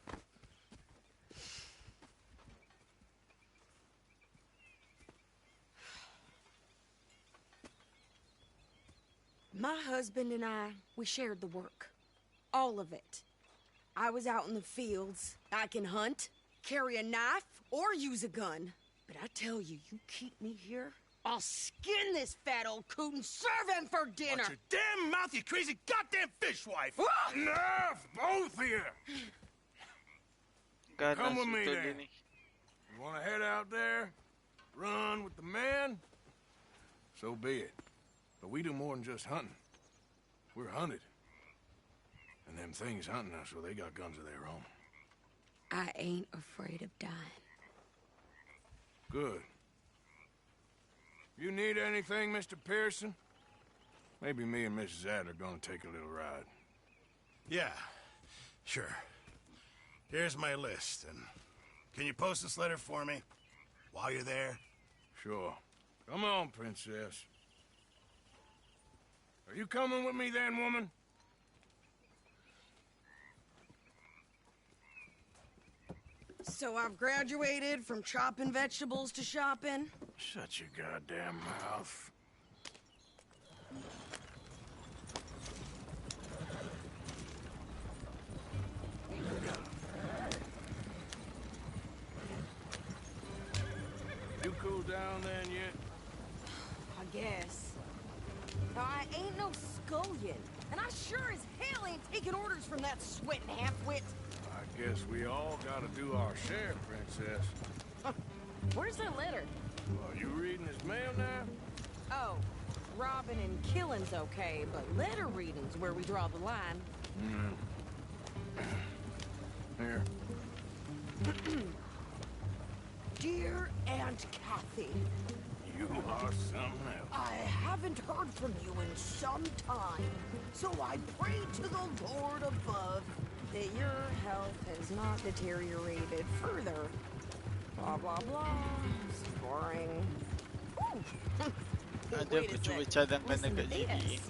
My husband and I, we shared the work. All of it. I was out in the fields. I can hunt, carry a knife, or use a gun. But I tell you, you keep me here, I'll skin this fat old coot and serve him for dinner. Watch your damn mouth, you crazy goddamn fishwife. Enough, both of you. Come with me, then. You want to head out there, run with the men? So be it. But we do more than just hunting. We're hunted. And them things hunting us, well, they got guns of their own. I ain't afraid of dying. Good. You need anything, Mr. Pearson? Maybe me and Mrs. Adler are gonna take a little ride. Yeah, sure. Here's my list, and can you post this letter for me while you're there? Sure. Come on, princess. Are you coming with me then, woman? So I've graduated from chopping vegetables to shopping? Shut your goddamn mouth. You cool down then yet? I guess. Now, I ain't no scullion, and I sure as hell ain't taking orders from that sweating half-wit. I guess we all gotta do our share, princess. Where's that letter? Are you reading his mail now? Oh, robbing and killing's okay, but letter reading's where we draw the line. Here. Dear Aunt Kathy, You are something else. I haven't heard from you in some time, so I pray to the Lord above that your health has not deteriorated further. Blah, blah, blah. It's boring. Ada aku cuba cadangkan dekat GE.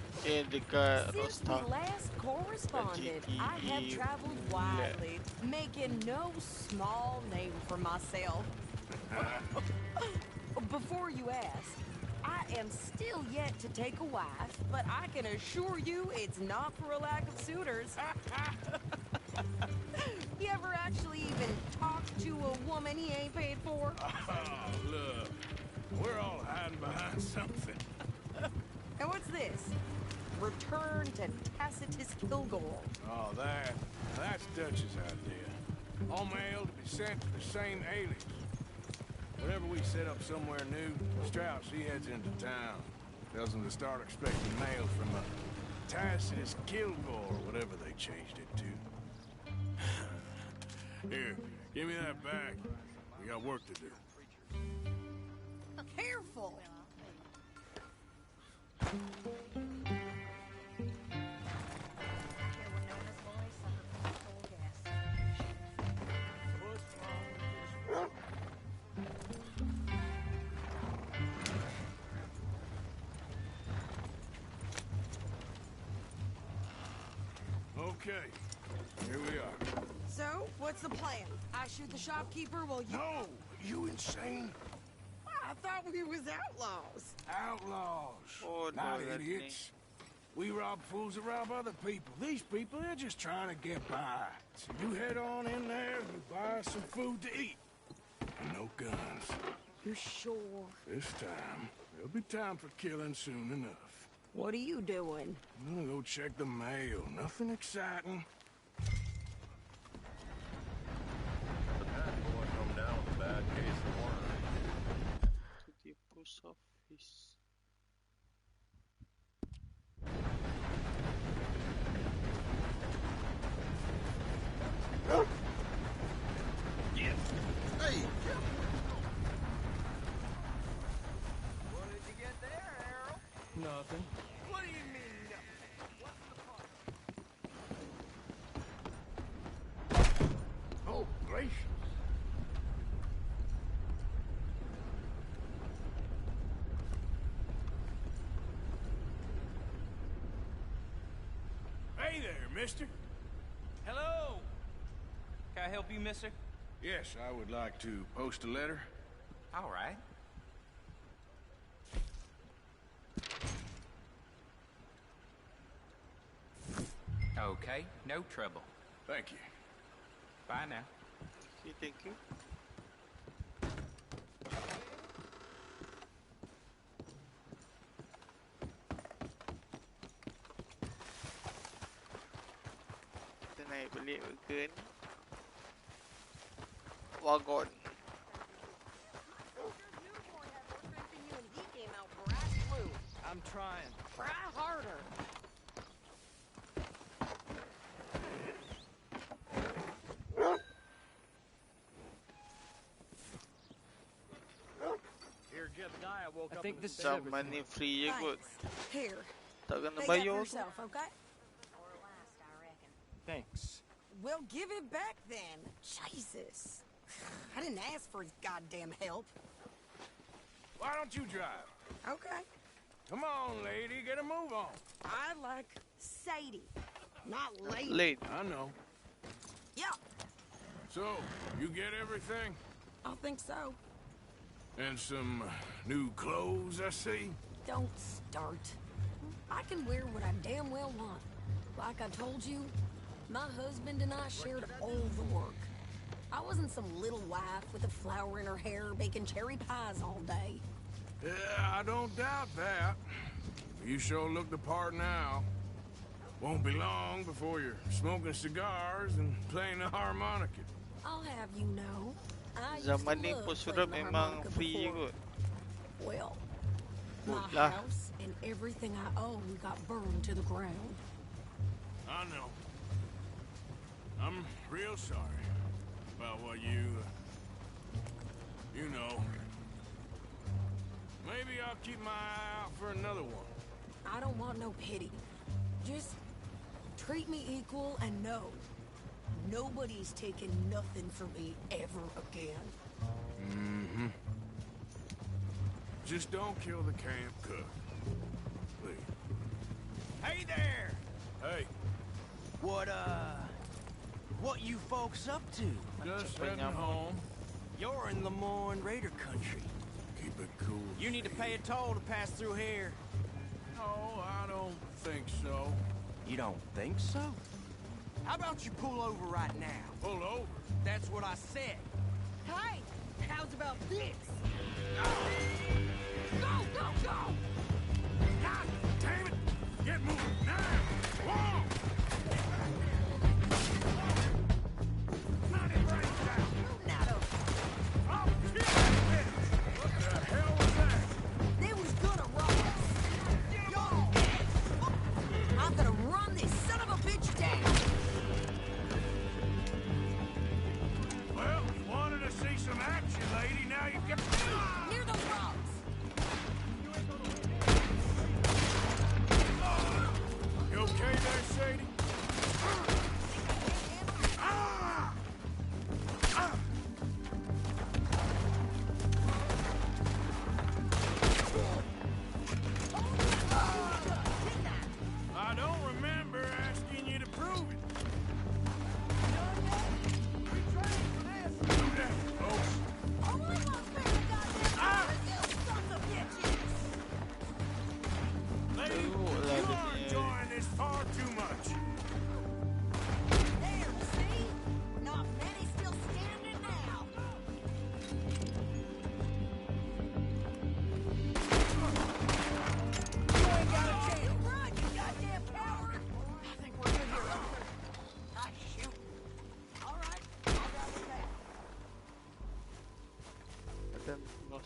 Dekat Since Rosta. we last corresponded, I have traveled widely, making no small name for myself. Before you ask, I am still yet to take a wife, but I can assure you it's not for a lack of suitors. You ever actually even talk to a woman he ain't paid for? Oh, look. We're all hiding behind something. And what's this? Return to Tacitus Kilgore. Oh, that's Dutch's idea. All mail to be sent to the same alias. Whenever we set up somewhere new, Strauss, he heads into town. Tells them to start expecting mail from Tacitus Kilgore, or whatever they changed it to. Here, give me that back. We got work to do. Careful! Okay, here we are. So, what's the plan? I shoot the shopkeeper while you... No! You insane? I thought we was outlaws. Outlaws. Oh, not no, idiots. We rob fools that rob other people. These people, they're just trying to get by. So you head on in there and you buy some food to eat. And no guns. You sure? This time, there'll be time for killing soon enough. What are you doing? I'm gonna go check the mail. Nothing exciting. That boy come down with a bad case of worm. To the post office. Yes. Hey. What did you get there, Harold? Nothing. What do you mean, nothing? What's the part? Oh, gracious. Hey there, mister. Hello! Can I help you, mister? Yes, I would like to post a letter. All right. Okay, no trouble. Thank you. Bye now. Okay, thank you. Kita naik balik wagon. Wagon. I'm trying. Try harder. Here, Jebediah woke I up think in this the is bed. Sama ni free je kot. Here. Tak kena Take that for bayar tu. yourself, okay? Thanks. Well, give it back then. Jesus. I didn't ask for his goddamn help. Why don't you drive? Okay. Come on, lady, get a move on. I like Sadie, not lady. Late. I know. Yeah, So, you get everything? I think so. And some new clothes, I see? Don't start. I can wear what I damn well want. Like I told you, my husband and I shared all the work. I wasn't some little wife with a flower in her hair baking cherry pies all day. Yeah, I don't doubt that. You sure look the part now. Won't be long before you're smoking cigars and playing the harmonica. I'll have you know, I used Zaman to ni love pos sudah playing the memang harmonica free je before. kot. Well, Good my lah. house and everything I own got burned to the ground. I know. I'm real sorry about what you know. Maybe I'll keep my eye out for another one. I don't want no pity. Just treat me equal and know nobody's taking nothing from me ever again. Mm-hmm. Just don't kill the camp cook. Please. Hey there! Hey. What you folks up to? Just heading home. You're in Lemoyne Raider country. Keep it cool. You need to pay a toll to pass through here. No, I don't think so. You don't think so? How about you pull over right now? Pull over? That's what I said. Hey, how's about this? Go, go, go! God damn it! Get moving now! Whoa! Not it right down! Not a... Oh, shit!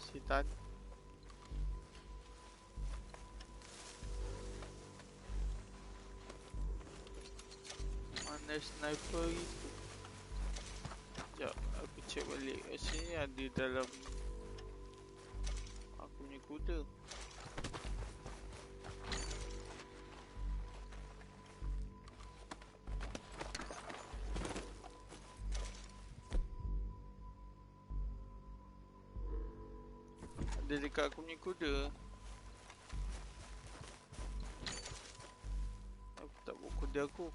Setan. Mana sniper itu? Sekejap, aku cek balik. Kat sini ada dalam aku punya kuda. Ada dekat aku punya kuda. Aku tak bawa kuda aku.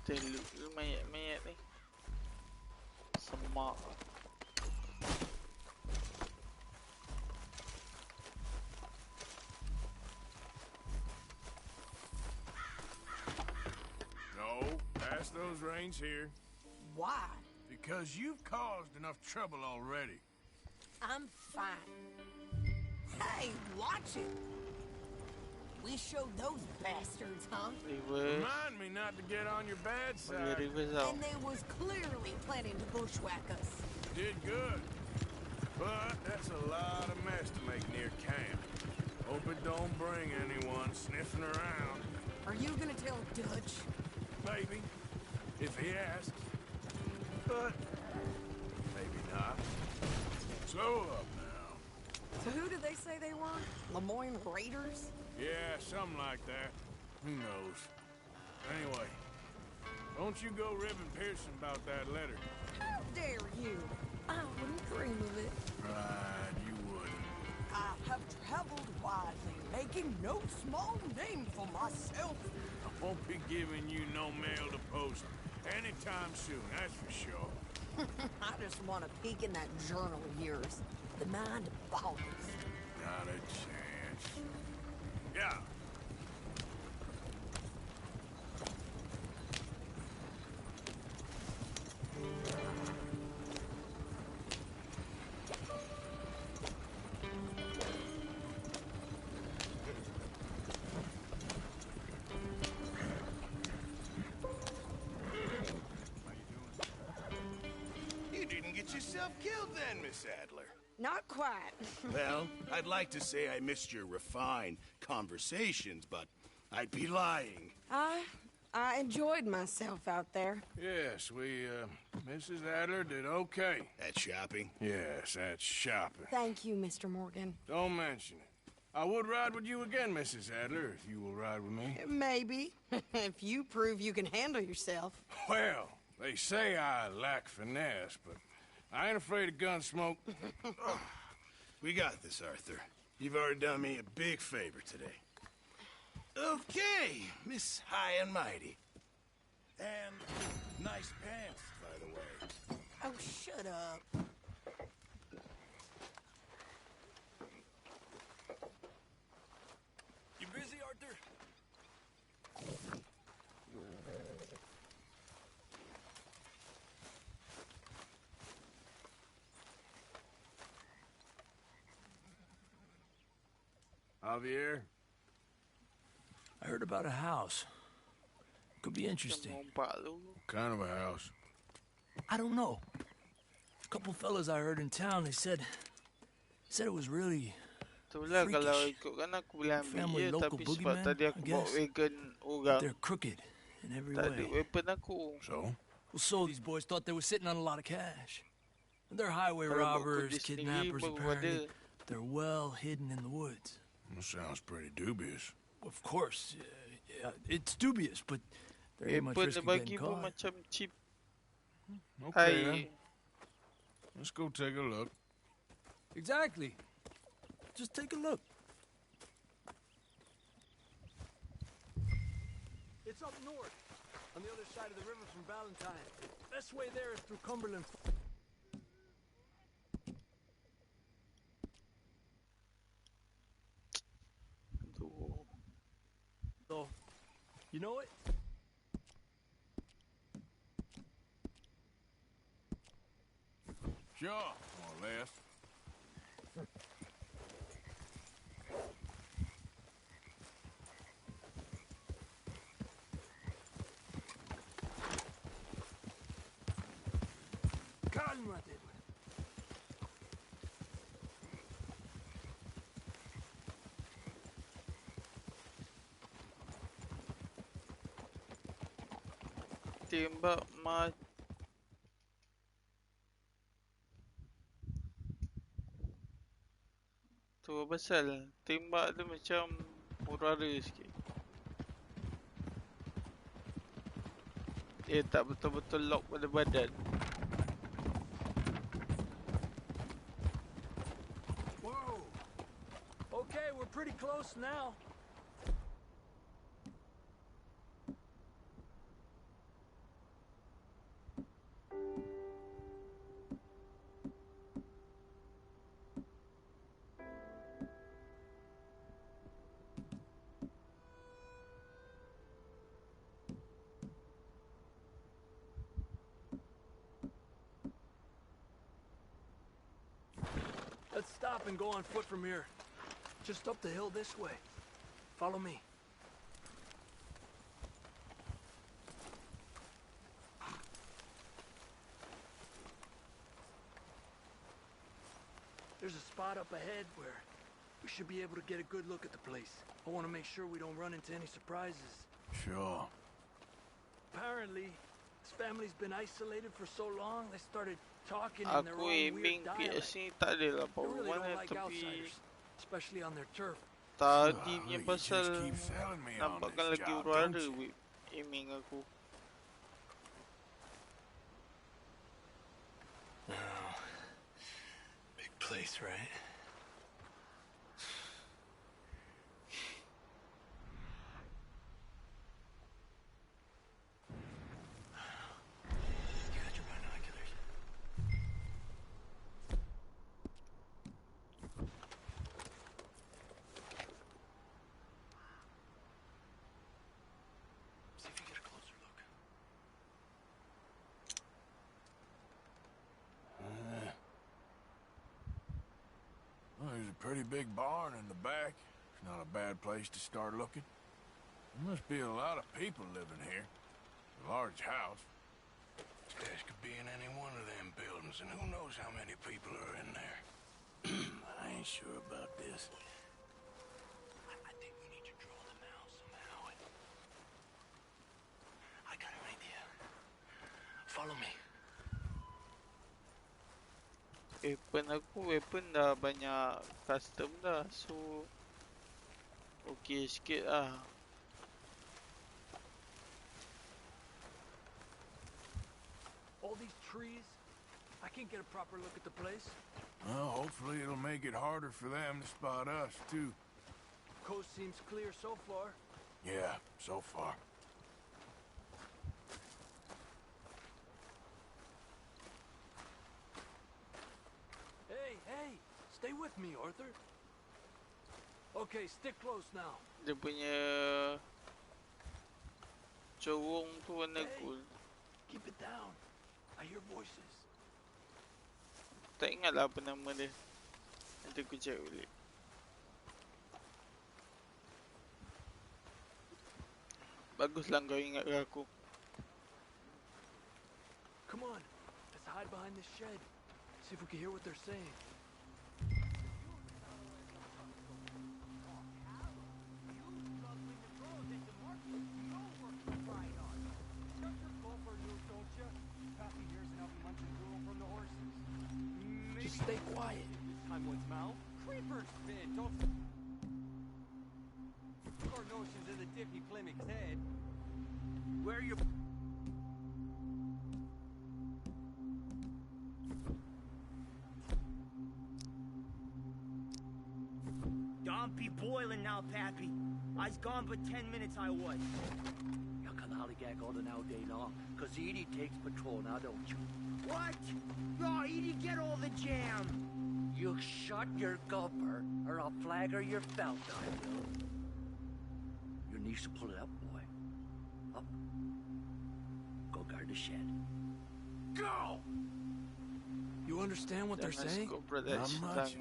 Kita loot dulu mayat-mayat ni. Semak. No, pass those reins here. Why? Because you've caused enough trouble already. I'm fine. Hey, watch it! We showed those bastards, huh? Remind me not to get on your bad side. And they was clearly planning to bushwhack us. Did good. But that's a lot of mess to make near camp. Hope it don't bring anyone sniffing around. Are you gonna tell Dutch? Maybe. If he asks. But maybe not. Slow up now. So who did they say they were? Lemoyne Raiders? Yeah, something like that. Who knows? Anyway, don't you go ribbing Pearson about that letter. How dare you? I wouldn't dream of it. Right, you wouldn't. I have traveled widely, making no small name for myself. I won't be giving you no mail to post anytime soon, that's for sure. I just want to peek in that journal of yours. The mind boggles. Not a chance. Yeah. You didn't get yourself killed then, Miss Adler. Not quite. Well, I'd like to say I missed your refined conversations, but I'd be lying. I enjoyed myself out there. Yes, Mrs. Adler did okay. At shopping? Yes, that's shopping. Thank you, Mr. Morgan. Don't mention it. I would ride with you again, Mrs. Adler, if you will ride with me. Maybe. If you prove you can handle yourself. Well, they say I lack finesse, but I ain't afraid of gun smoke. We got this, Arthur. You've already done me a big favor today. Okay, Miss High and Mighty. And nice pants, by the way. Oh, shut up. You busy, Arthur? Javier? I heard about a house. Could be interesting. What kind of a house? I don't know. A couple fellas I heard in town, they said it was really Itulah kalau freakish. ikutkan aku bilang Family ambil je, local tapi sebab boogeyman, tadi aku I bawa guess. wagon orang, They're crooked in every tak ada way. weapon aku. So these boys thought they were sitting on a lot of cash. They're highway Kalau bawa robbers, kuda sendiri, kidnappers, baru apparently. ada. They're well hidden in the woods. That sounds pretty dubious. Of course, yeah, it's dubious, but there ain't much Weapon risk dia of bagi getting pun caught. macam cheap. Okay, Hai. then. Let's go take a look. Exactly. Just take a look. It's up north, on the other side of the river from Valentine. Best way there is through Cumberland. So, you know it? Sure, more or less. Cálmate. Tembak tu pasal tembak tu macam hura-hara sikit. Dia tak betul-betul lock pada badan. Whoa. Okay, we're pretty close now. Let's stop and go on foot from here. Just up the hill this way. Follow me. There's a spot up ahead where we should be able to get a good look at the place. I want to make sure we don't run into any surprises. Sure. Apparently, this family's been isolated for so long, they started talking in their Aku own aiming weird dialect. PS ni tak ada lah They really perempuan don't like tapi outsiders, especially on their turf. tadinya You pasal just keep selling me on nampakkan this lagi job, hura-hara don't you? aiming aku. Oh, big place, right? You got your binoculars. See if you get a closer look. Well, there's a pretty big barn in the back. It's not a bad place to start looking. There must be a lot of people living here. A large house. This place could be in any one of them buildings, and who knows how many people are in there. I ain't sure about this. I think we need to draw them out somehow. I got an idea. Follow me. Weapon aku, weapon dah banyak custom dah, so okay sikit lah. All these trees, I can't get a proper look at the place. Well, hopefully it'll make it harder for them to spot us, too. Coast seems clear so far. Yeah, so far. Hey, stay with me, Arthur. Okay, stick close now. Dia punya corong tu warna gold. Keep it down. I hear voices. Tak ingat lah apa nama dia. Nanti aku check balik. Baguslah kau ingat aku. Come on, let's hide behind this shed. See if we can hear what they're saying. Just stay quiet. Time one's mouth. Creepers fit. Don't. Your notions of the Dippy Plymouth's head. Where are you? Don't be boiling now, Pappy. I's gone but 10 minutes I was. You can hollygag all the now day long, 'cause Edie takes patrol now, don't you? What? No, Edie, get all the jam. You shut your gulper, or I'll flagger your felt, I will. Your niece will pull it up, boy. Up. Go guard the shed. Go! You understand what they're saying? Not much.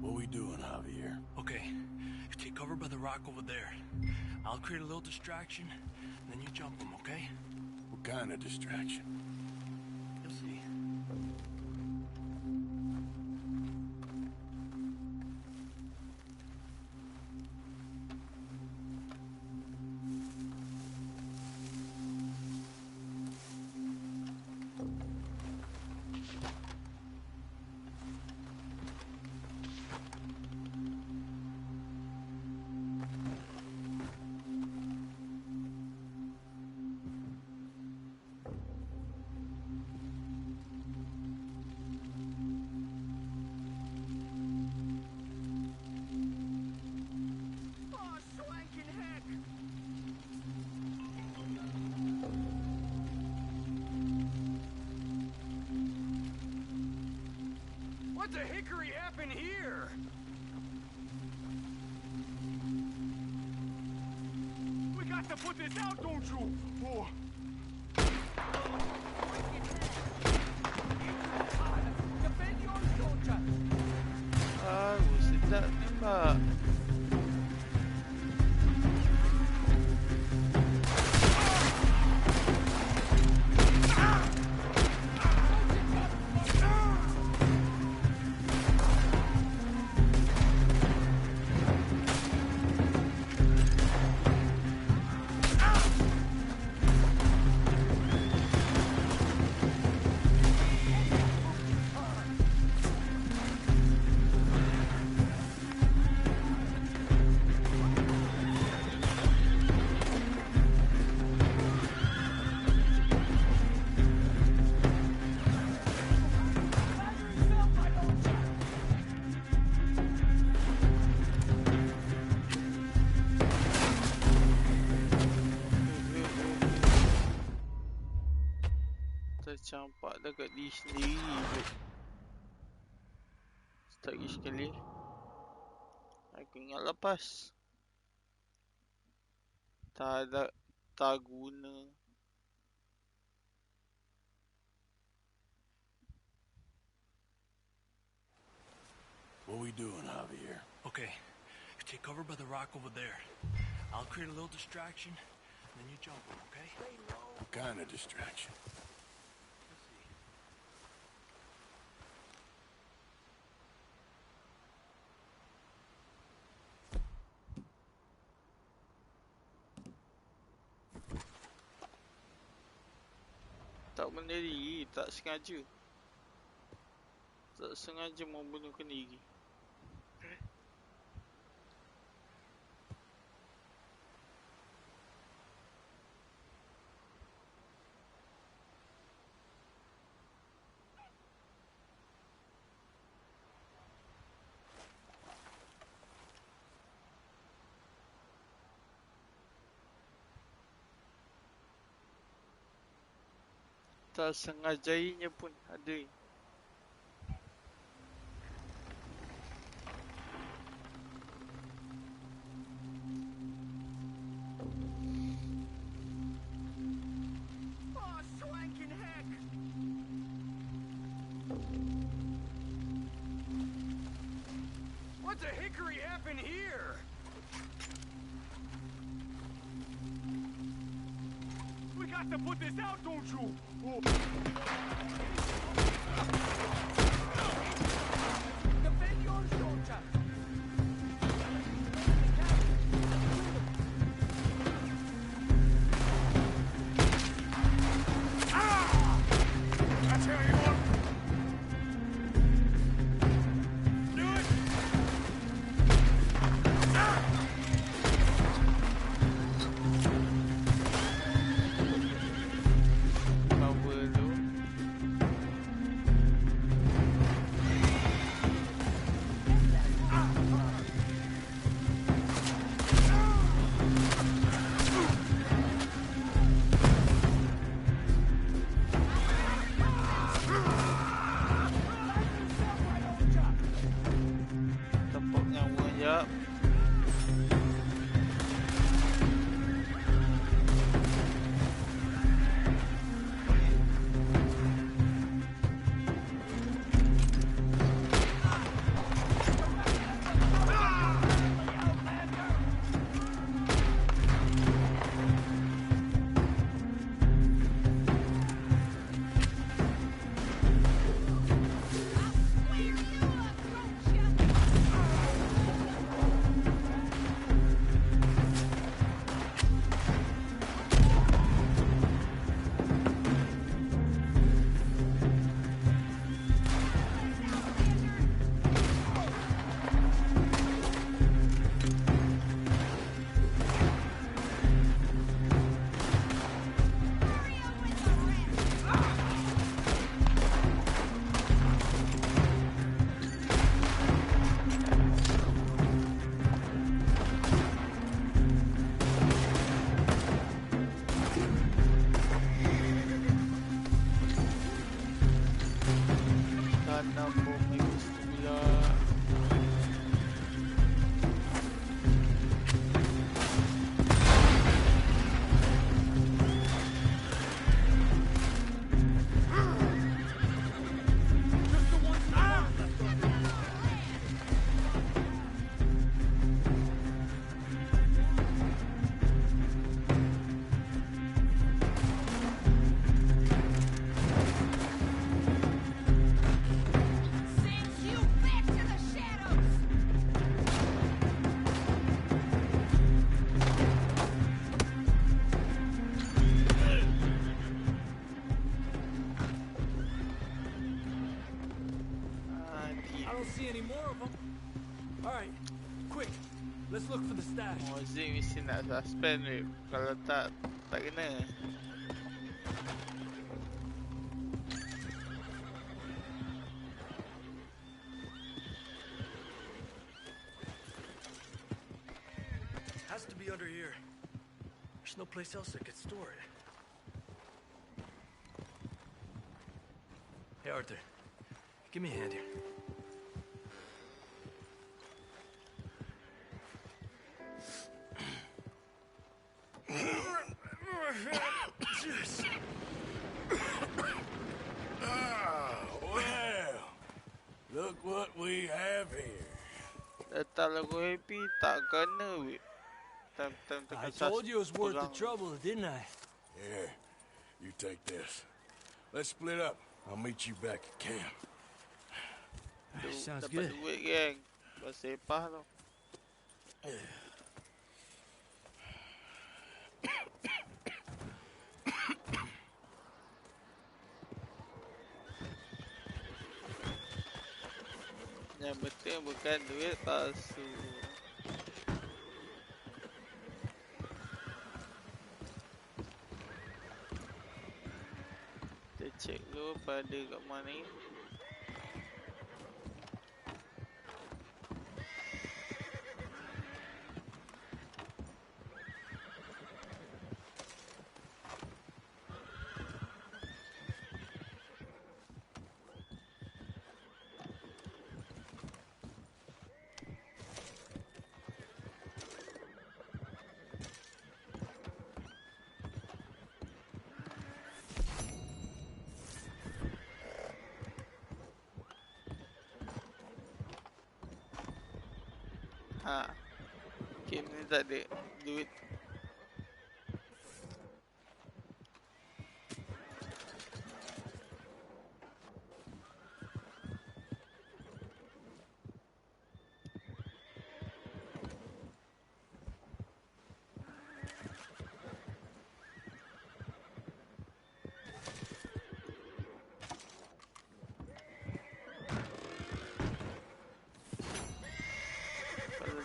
What are we doing, Javier? Okay, you take cover by the rock over there. I'll create a little distraction, then you jump them, okay? What kind of distraction? You'll see. What the hickory happened here? We got to put this out, don't you? Oh. Defend your soldier. Sedap tembak. Tercampak dekat diri sendiri je. Sekali sekali aku ingat lepas. Tak guna. What are we doing, Javier? Okay, you take cover by the rock over there. I'll create a little distraction, then you jump them, okay? What kind of distraction? Tak berdiri, tak sengaja. Tak sengaja membunuhkan diri. Tak sengajainya pun ada. Oh, swanking heck! What the hickory happened here? We got to put this out, don't you? Oh. Defend your soldier. I tell you what. Do it. Power tu. Habis tu pula I don't see any more of them. All right, quick. Let's look for the stash. Mozik mesti nak suspend weh. Kalau tak kena. Has to be under here. There's no place else that could store it. Hey, Arthur. Give me a hand here. Well, look what we have here. Datang lagu happy tak kena weh. I told you it was worth the trouble, didn't I? Here, you take this. Let's split up. I'll meet you back at camp. Sounds good. Dapat duit geng. Bersepah tu. Yang betul bukan duit palsu. Kita cek dulu pada kat mana ni. Ha. Game ni tak ada duit.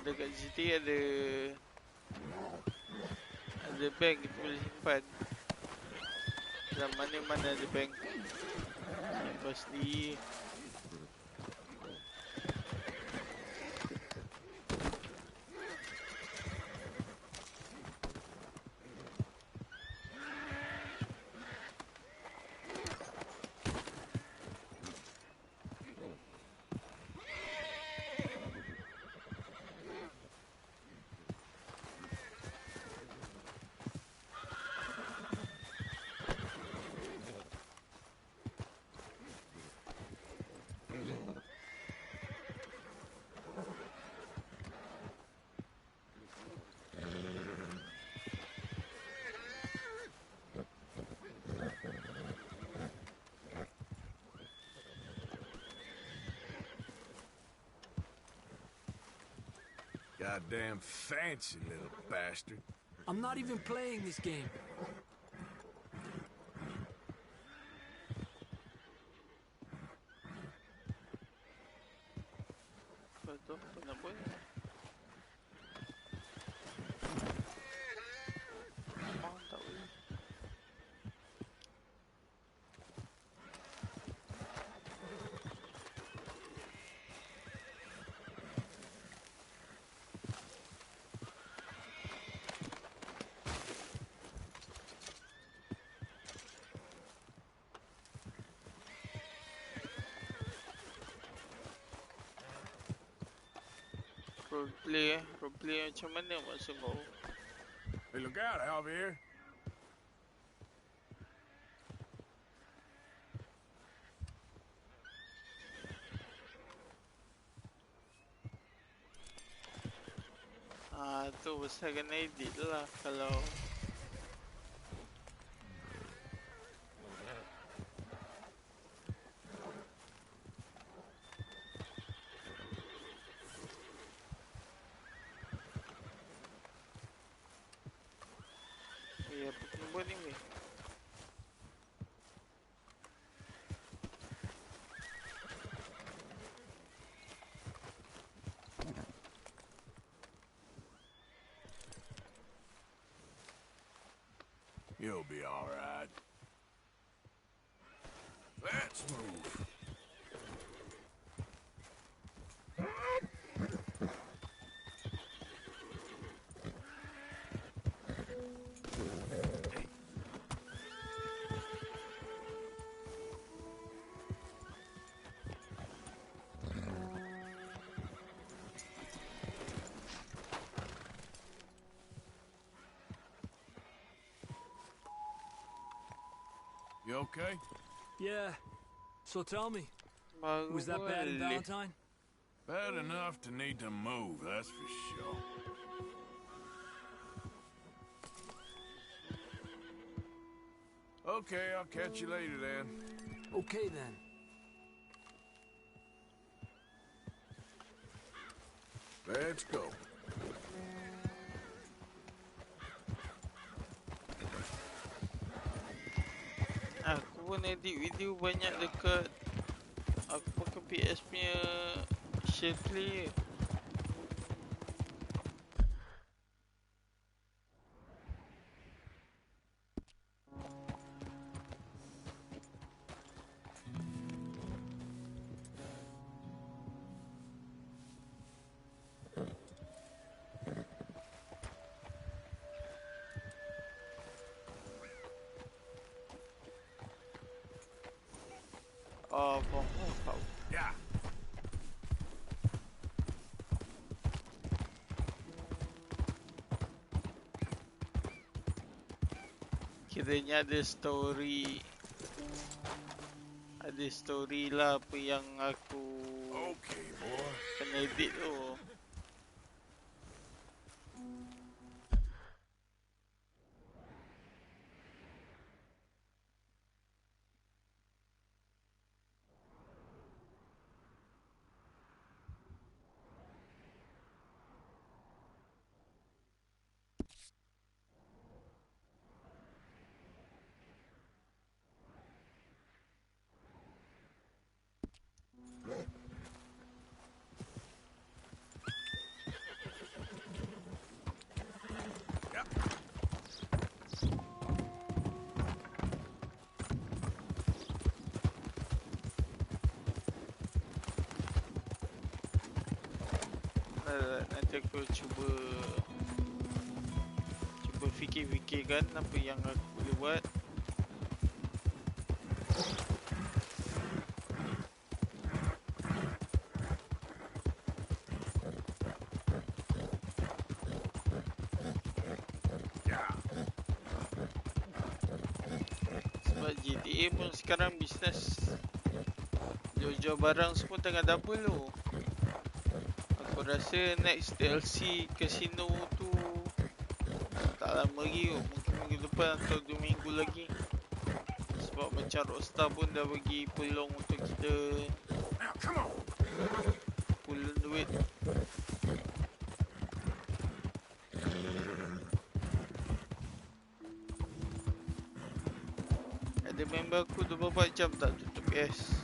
Dekat GT ada bank kita boleh simpan. Zaman ni mana ada bank. Pasti Goddamn fancy little bastard. I'm not even playing this game. betul nak buat. Tak boleh. Roleplay macam mana maksud kau? Hey, look out, Javier. Tu pasal kena edit lah kalau ya apa ni weh. You'll be all right. Let's move. You okay? Yeah. So tell me, was that bad in Valentine? Bad enough to need to move, that's for sure. Okay, I'll catch you later then. Okay then. Let's go. Aku pun edit video banyak dekat aku pakai PS punya share player. Oh, kau. Ya. Kiranya ada story lah apa yang aku kena edit tu. Nanti aku cuba fikir-fikirkan apa yang aku boleh buat. Sebab GTA pun sekarang bisnes jual-jual barang semua tengah double tu. Aku rasa next DLC casino tu tak lama lagi kot. Mungkin minggu depan atau 2 minggu lagi. Sebab macam Rockstar pun dah bagi peluang untuk kita pulun duit. Ada member aku 24 jam tak tutup PS.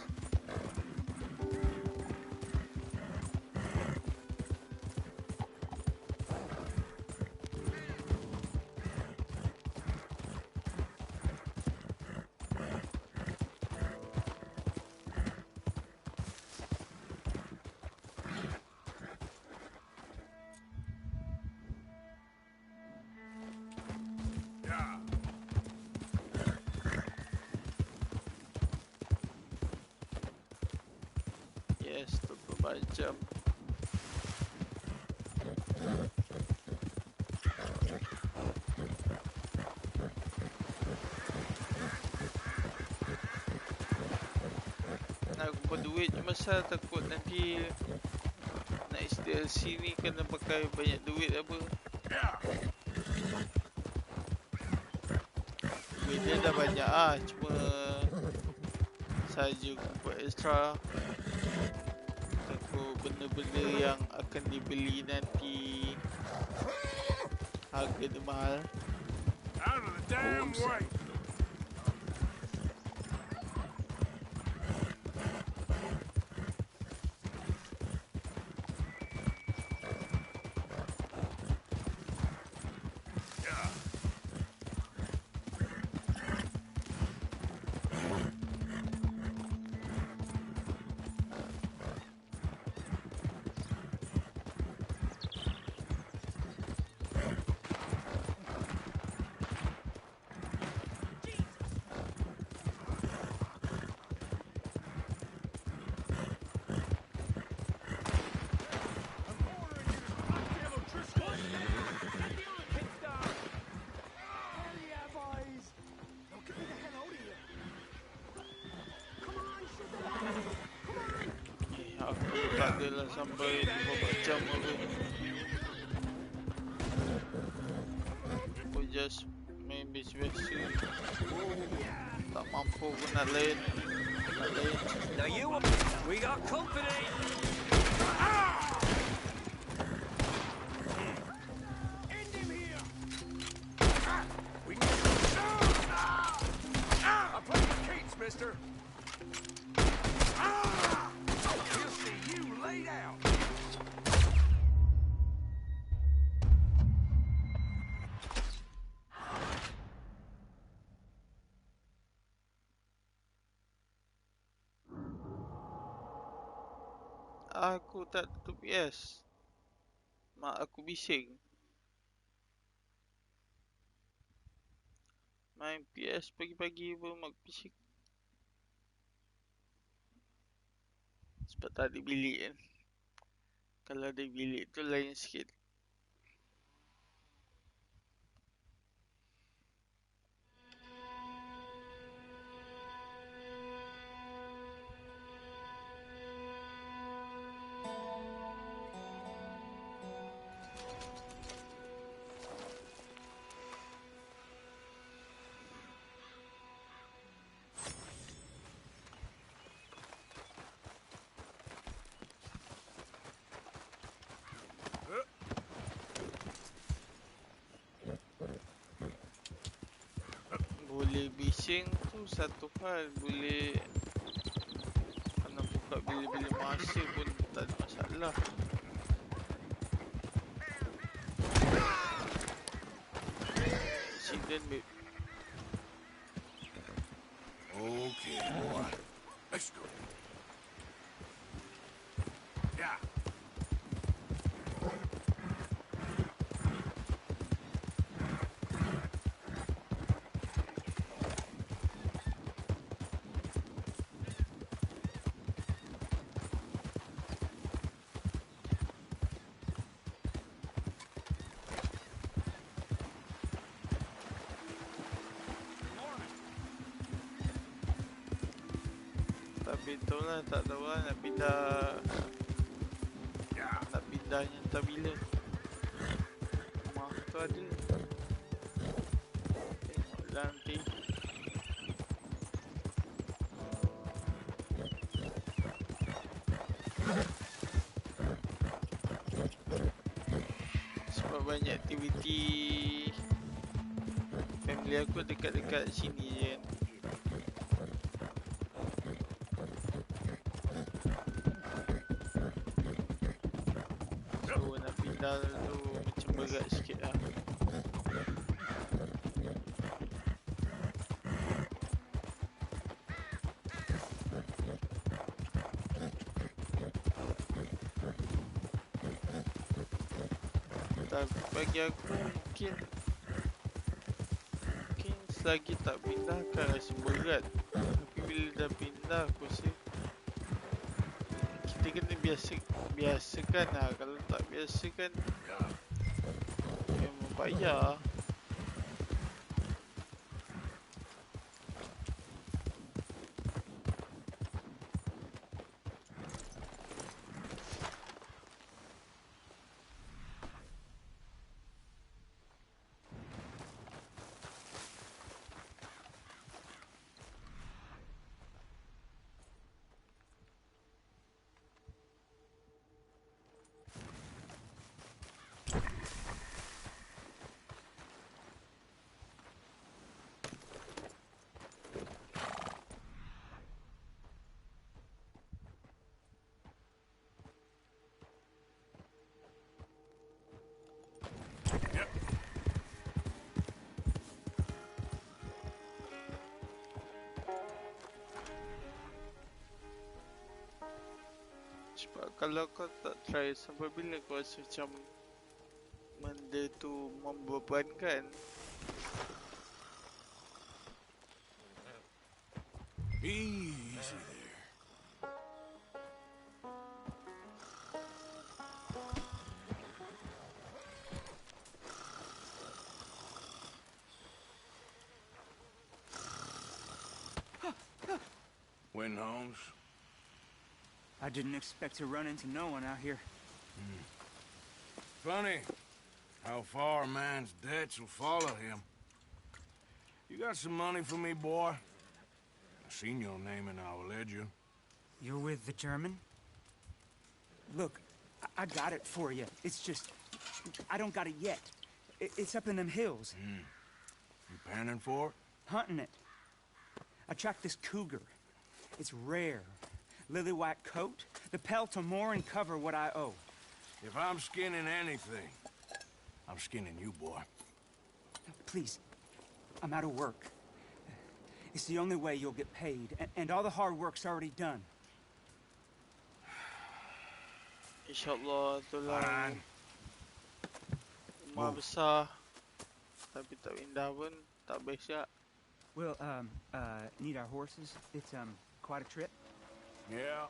Yes, 24 jam. Nak kumpul duit je masa takut nanti nak isi DLC ni kena pakai banyak duit apa. Duit dia dah banyak cuma saja kumpul extra. Takut benda-benda yang akan dibeli nanti harga dia mahal. Out of the damn way. Tak adalah sampai 24 jam apa. Aku just main biasa-biasa. Tak mampu pun nak lain. Now you, we got company. End him here. We can I'm playing the Kates, mister. We'll see you laid out. Aku tak tutup PS. Mak aku bising. Main PS pagi-pagi pun mak aku bising. Sebab tak ada bilik kan. Kalau ada bilik tu lain sikit. Boleh bising tu satu hal. Boleh kena buka bila-bila masa pun tak ada masalah. Accident babe. Okay, boy. Let's go. Yeah. Tapi tu lah, tak tahu lah nak pindah. Nak pindahnya entah bila. Rumah tu ada. Tengoklah nanti. Sebab banyak aktiviti family aku dekat-dekat sini je kan. Pindah tu macam berat sikit lah. Tapi bagi aku mungkin selagi tak pindah akan rasa berat. Tapi bila dah pindah aku rasa kita kena biasakan lah. Kalau tak biasakan Payah. Sebab kalau kau tak try sampai bila kau rasa macam benda tu membebankan. Easy there. Win, Holmes. I didn't expect to run into no one out here. Funny how far a man's debts will follow him. You got some money for me, boy? I seen your name in our ledger. You're with the German? Look, I got it for you. It's just, I don't got it yet. It's up in them hills. You panning for it? Hunting it. I tracked this cougar. It's rare. Lily white coat. The pelt will more and cover what I owe. If I'm skinning anything, I'm skinning you, boy. Please, I'm out of work. It's the only way you'll get paid, and all the hard work's already done. InsyaAllah itulah rumah besar. Tapi tak indah pun, tak biasa. We'll, need our horses. It's, quite a trip. Yeah.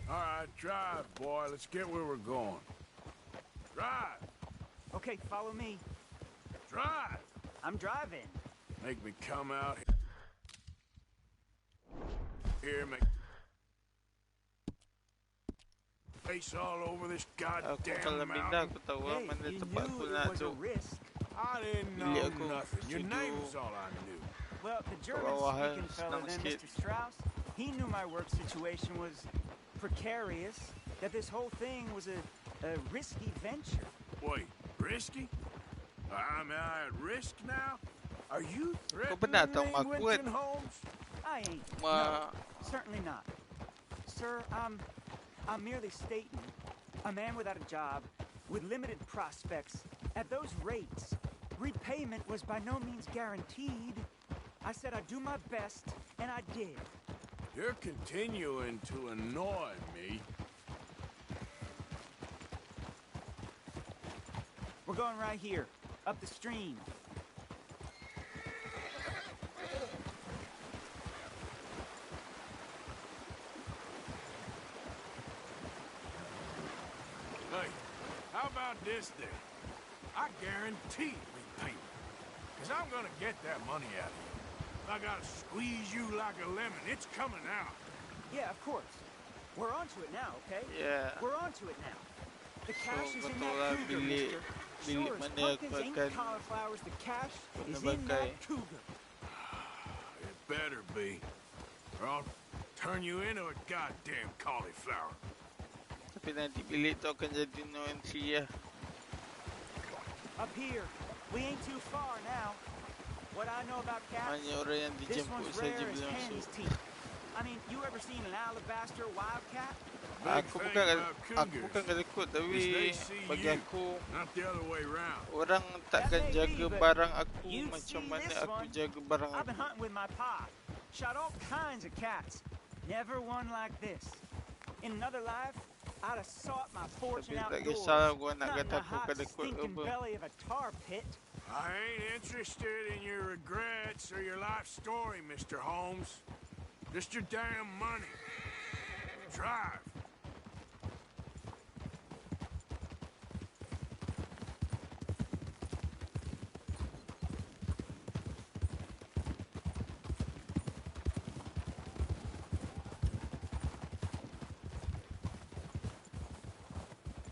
All right, drive, boy. Let's get where we're going. Drive. Okay, follow me. Drive. I'm driving. Make me come out here, make face all over this goddamn mountain. Hey, you knew it was a risk. I didn't know nothing. Your name was all I knew. Well, the German-speaking fellow then, Mr. Strauss, he knew my work situation was precarious, that this whole thing was a risky venture. Wait, risky? Am I at risk now? Are you threatening me, Winston Holmes? I ain't. No, certainly not. Sir, I'm merely stating, a man without a job, with limited prospects, at those rates, repayment was by no means guaranteed. I said I'd do my best, and I did. You're continuing to annoy me. We're going right here, up the stream. Hey, how about this then? I guarantee repayment. Because I'm gonna get that money out of you. I gotta squeeze you like a lemon. It's coming out. Yeah, of course. We're onto it now, okay? Yeah. We're onto it now. The cash is in betul that cougar, mister. Sure as mana pumpkins aku ain't akan cauliflowers, the cash is in pakai. that cougar. It better be. Or I'll turn you into a goddamn cauliflower. Tapi nanti bilik tu akan jadi no entry ya. Up here. We ain't too far now. What I know about cats, Hanya orang yang this dijemput one's saja rare as boleh hen's masuk. teeth. I mean, you ever seen an alabaster wildcat? Aku bukan takut, tapi bagi aku orang takkan jaga barang aku macam mana aku jaga barang I've been aku. hunting with my pa. Shot all kinds of cats. Never one like this. In another life, I'd have sought my fortune Tapi tak outdoors. kisahlah gua nak Not in kata the aku hot, kena ikut stinking apa. belly of a tar pit. I ain't interested in your regrets or your life story, Mr. Holmes. Just your damn money. Drive.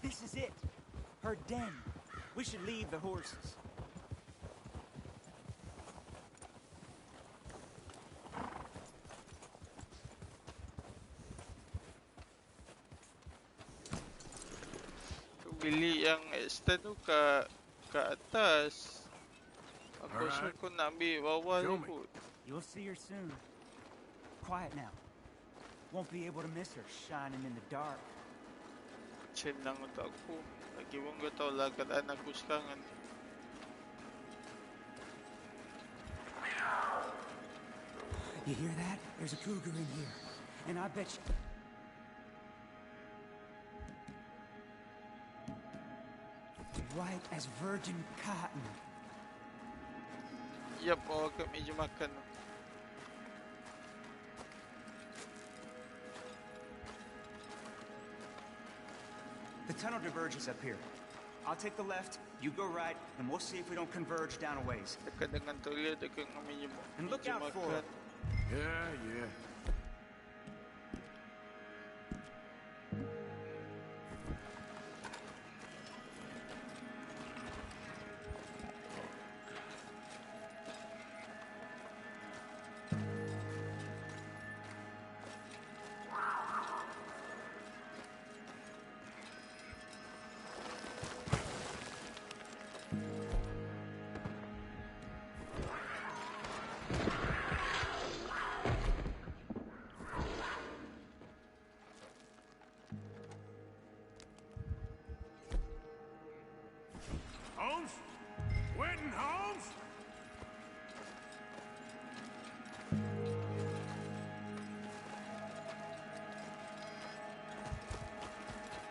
This is it. Her den. We should leave the horses. Bilik yang extend tu ke atas. Aku rasa aku nak ambil bawah je kot. You'll see her soon. Quiet now. Won't be able to miss her shining in the dark. Senang untuk aku. Lagi pun kau tahu lah keadaan aku sekarang. You hear that? There's a cougar in here. And I bet you... White as virgin cotton. Yap, bawa ke meja makan. The tunnel diverges up here. I'll take the left, you go right, and we'll see if we don't converge down a ways. Dekat dengan toilet, dekat dengan meja makan. And look out for her. Yeah. Holmes? Quentin Holmes?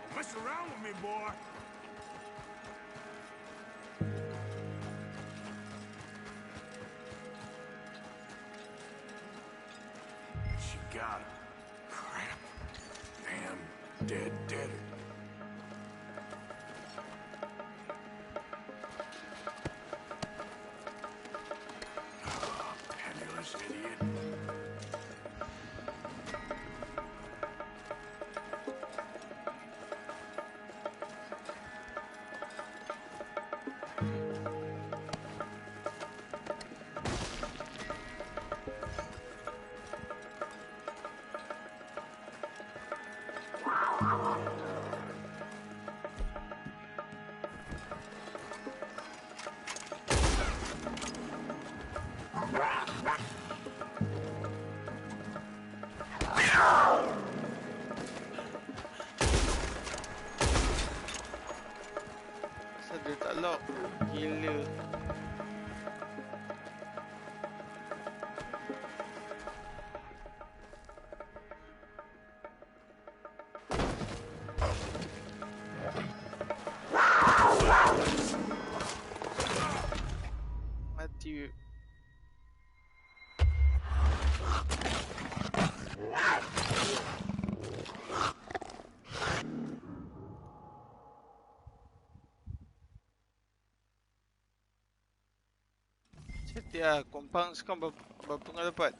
Don't mess around with me, boy. She got him. Crap. Damn deader. Dia tak lock. Gila. Mati. Ya, kompang sekarang berapa kau dapat?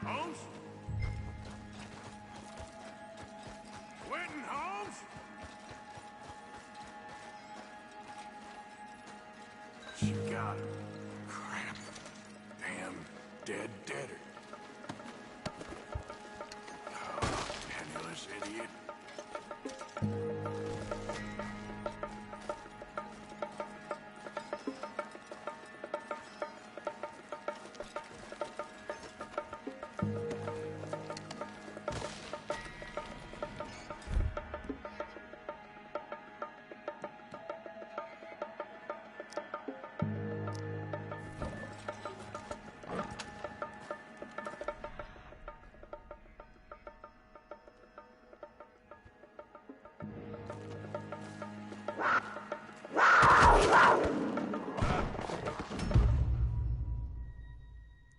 Holmes? Quentin Holmes? She got him. Crap. Damn deader. Oh, penniless idiot.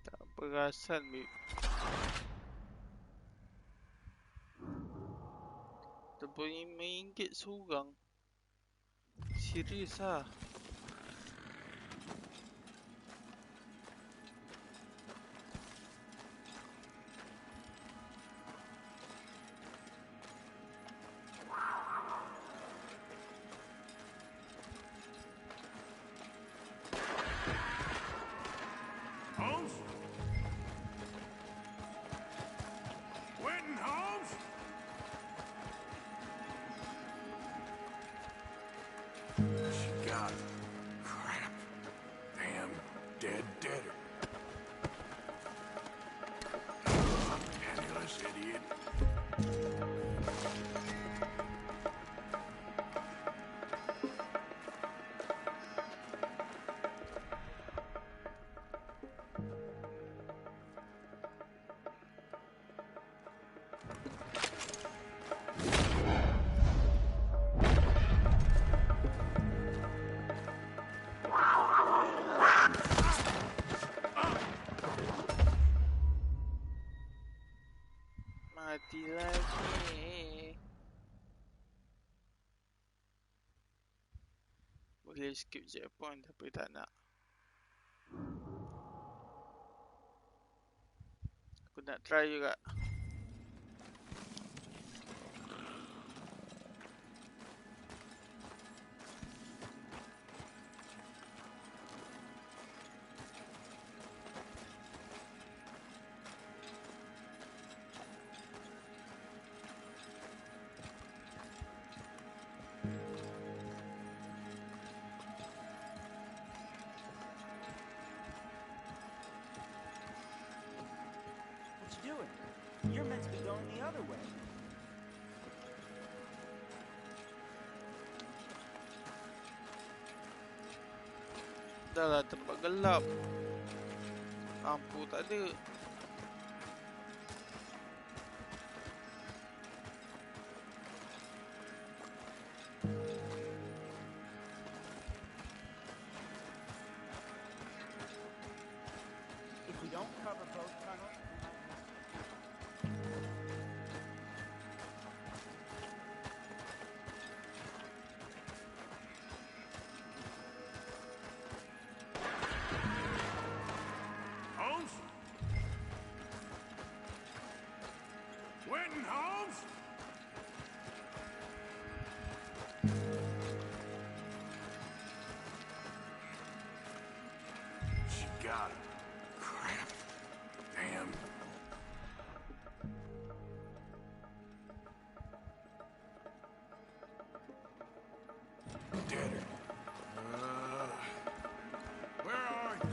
Tak perasan, babe. RM seorang. Serius lah. Holmes? Quentin Holmes? She got it. Crap. Damn deader. Penniless idiot. Mati lagi. Boleh skip checkpoint tapi tak nak. Aku nak try juga. What you doing? You're meant to be going the other way. Dah lah tempat gelap. Lampu tak ada. If we don't cover both tunnels, Holmes? Quentin Holmes? She got it. Crap. Damn. Deader. Where are you?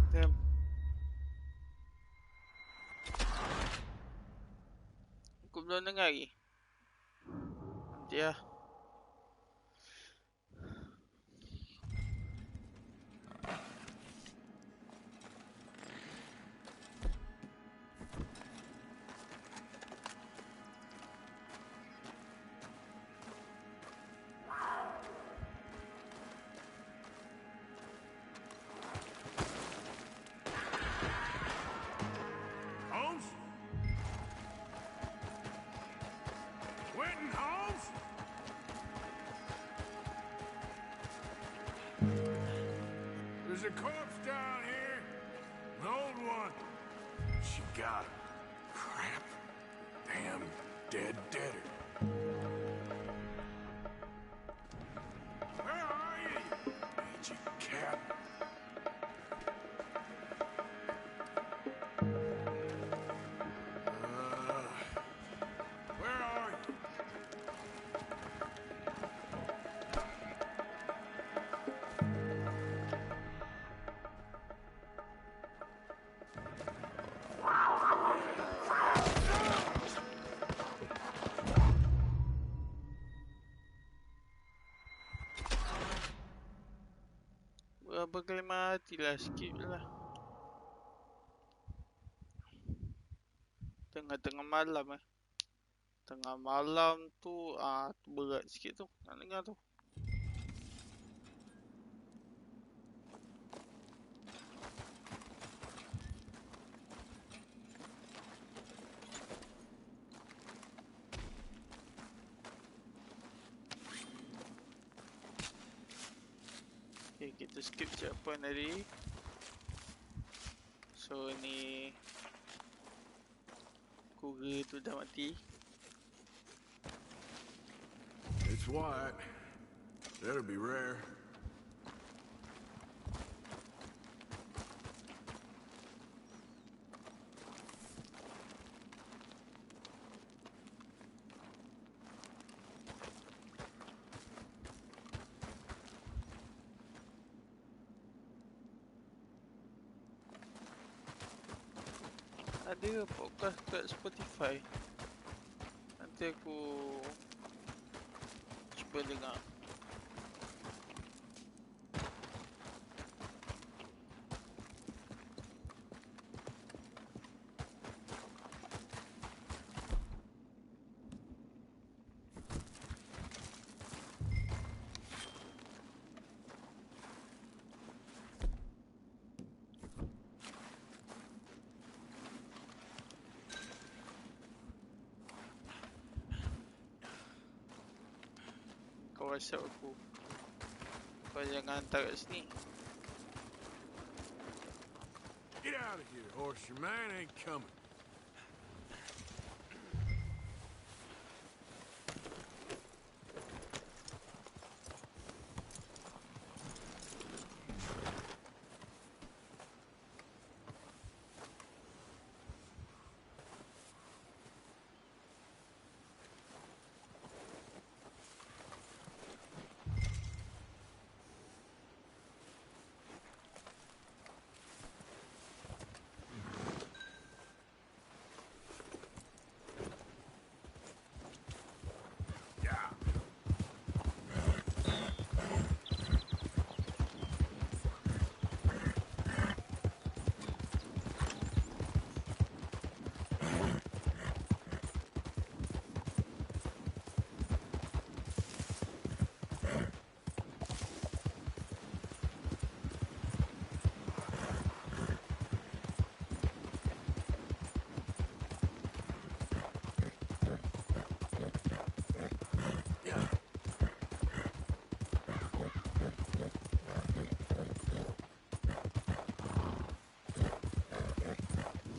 Damn. Aku belum dengar lagi. Nanti lah. Holmes? Quentin Holmes? There's a corpse down here. An old one. She got it. Crap. Damn deader. Where are you? Ain't you cat? Where are you? skip lah. Tengah-tengah malam Tengah malam tu berat sikit tu. Nak dengar tu. Okay, kita skip checkpoint tadi. So ni kuga tu dah mati. It's white. That'll be rare. Ada podcast kat Spotify. Nanti aku cuba dengar. Kau WhatsApp aku. Kau jangan hantar kat sini. Get out of here, horse. Your man ain't coming.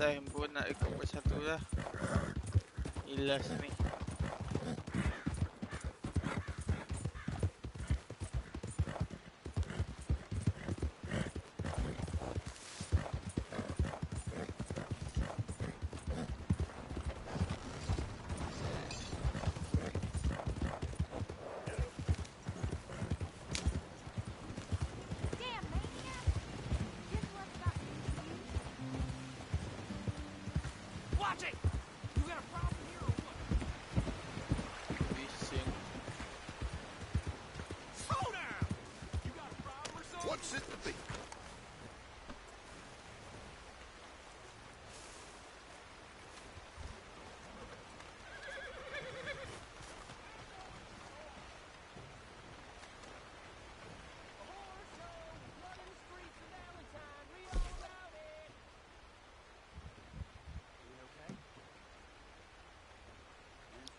Time pun nak ikut bersatu lah. Ilas ni. Watch it! You got a problem here or what? Slow down! You got a problem or something? What's it to be?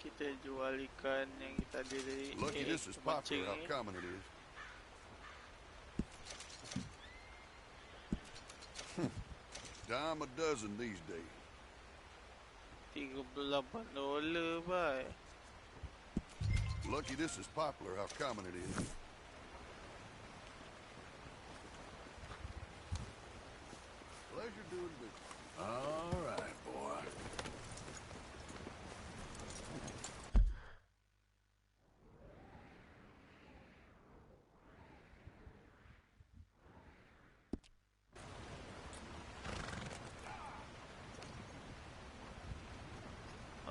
Kita jual ikan yang kita ada dari Lucky this is popular, how common it is. Dime a dozen these days. $38 bye. Lucky this is popular, how common it is. Pleasure doing business. All right, boy.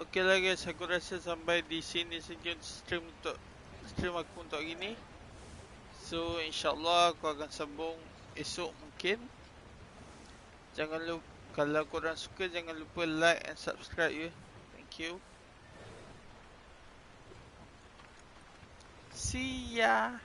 Okay lah guys, aku rasa sampai di sini saja stream aku untuk hari ni. So insyaAllah aku akan sambung esok mungkin. Jangan lupa, kalau korang suka, jangan lupa like and subscribe ya. Thank you. See ya.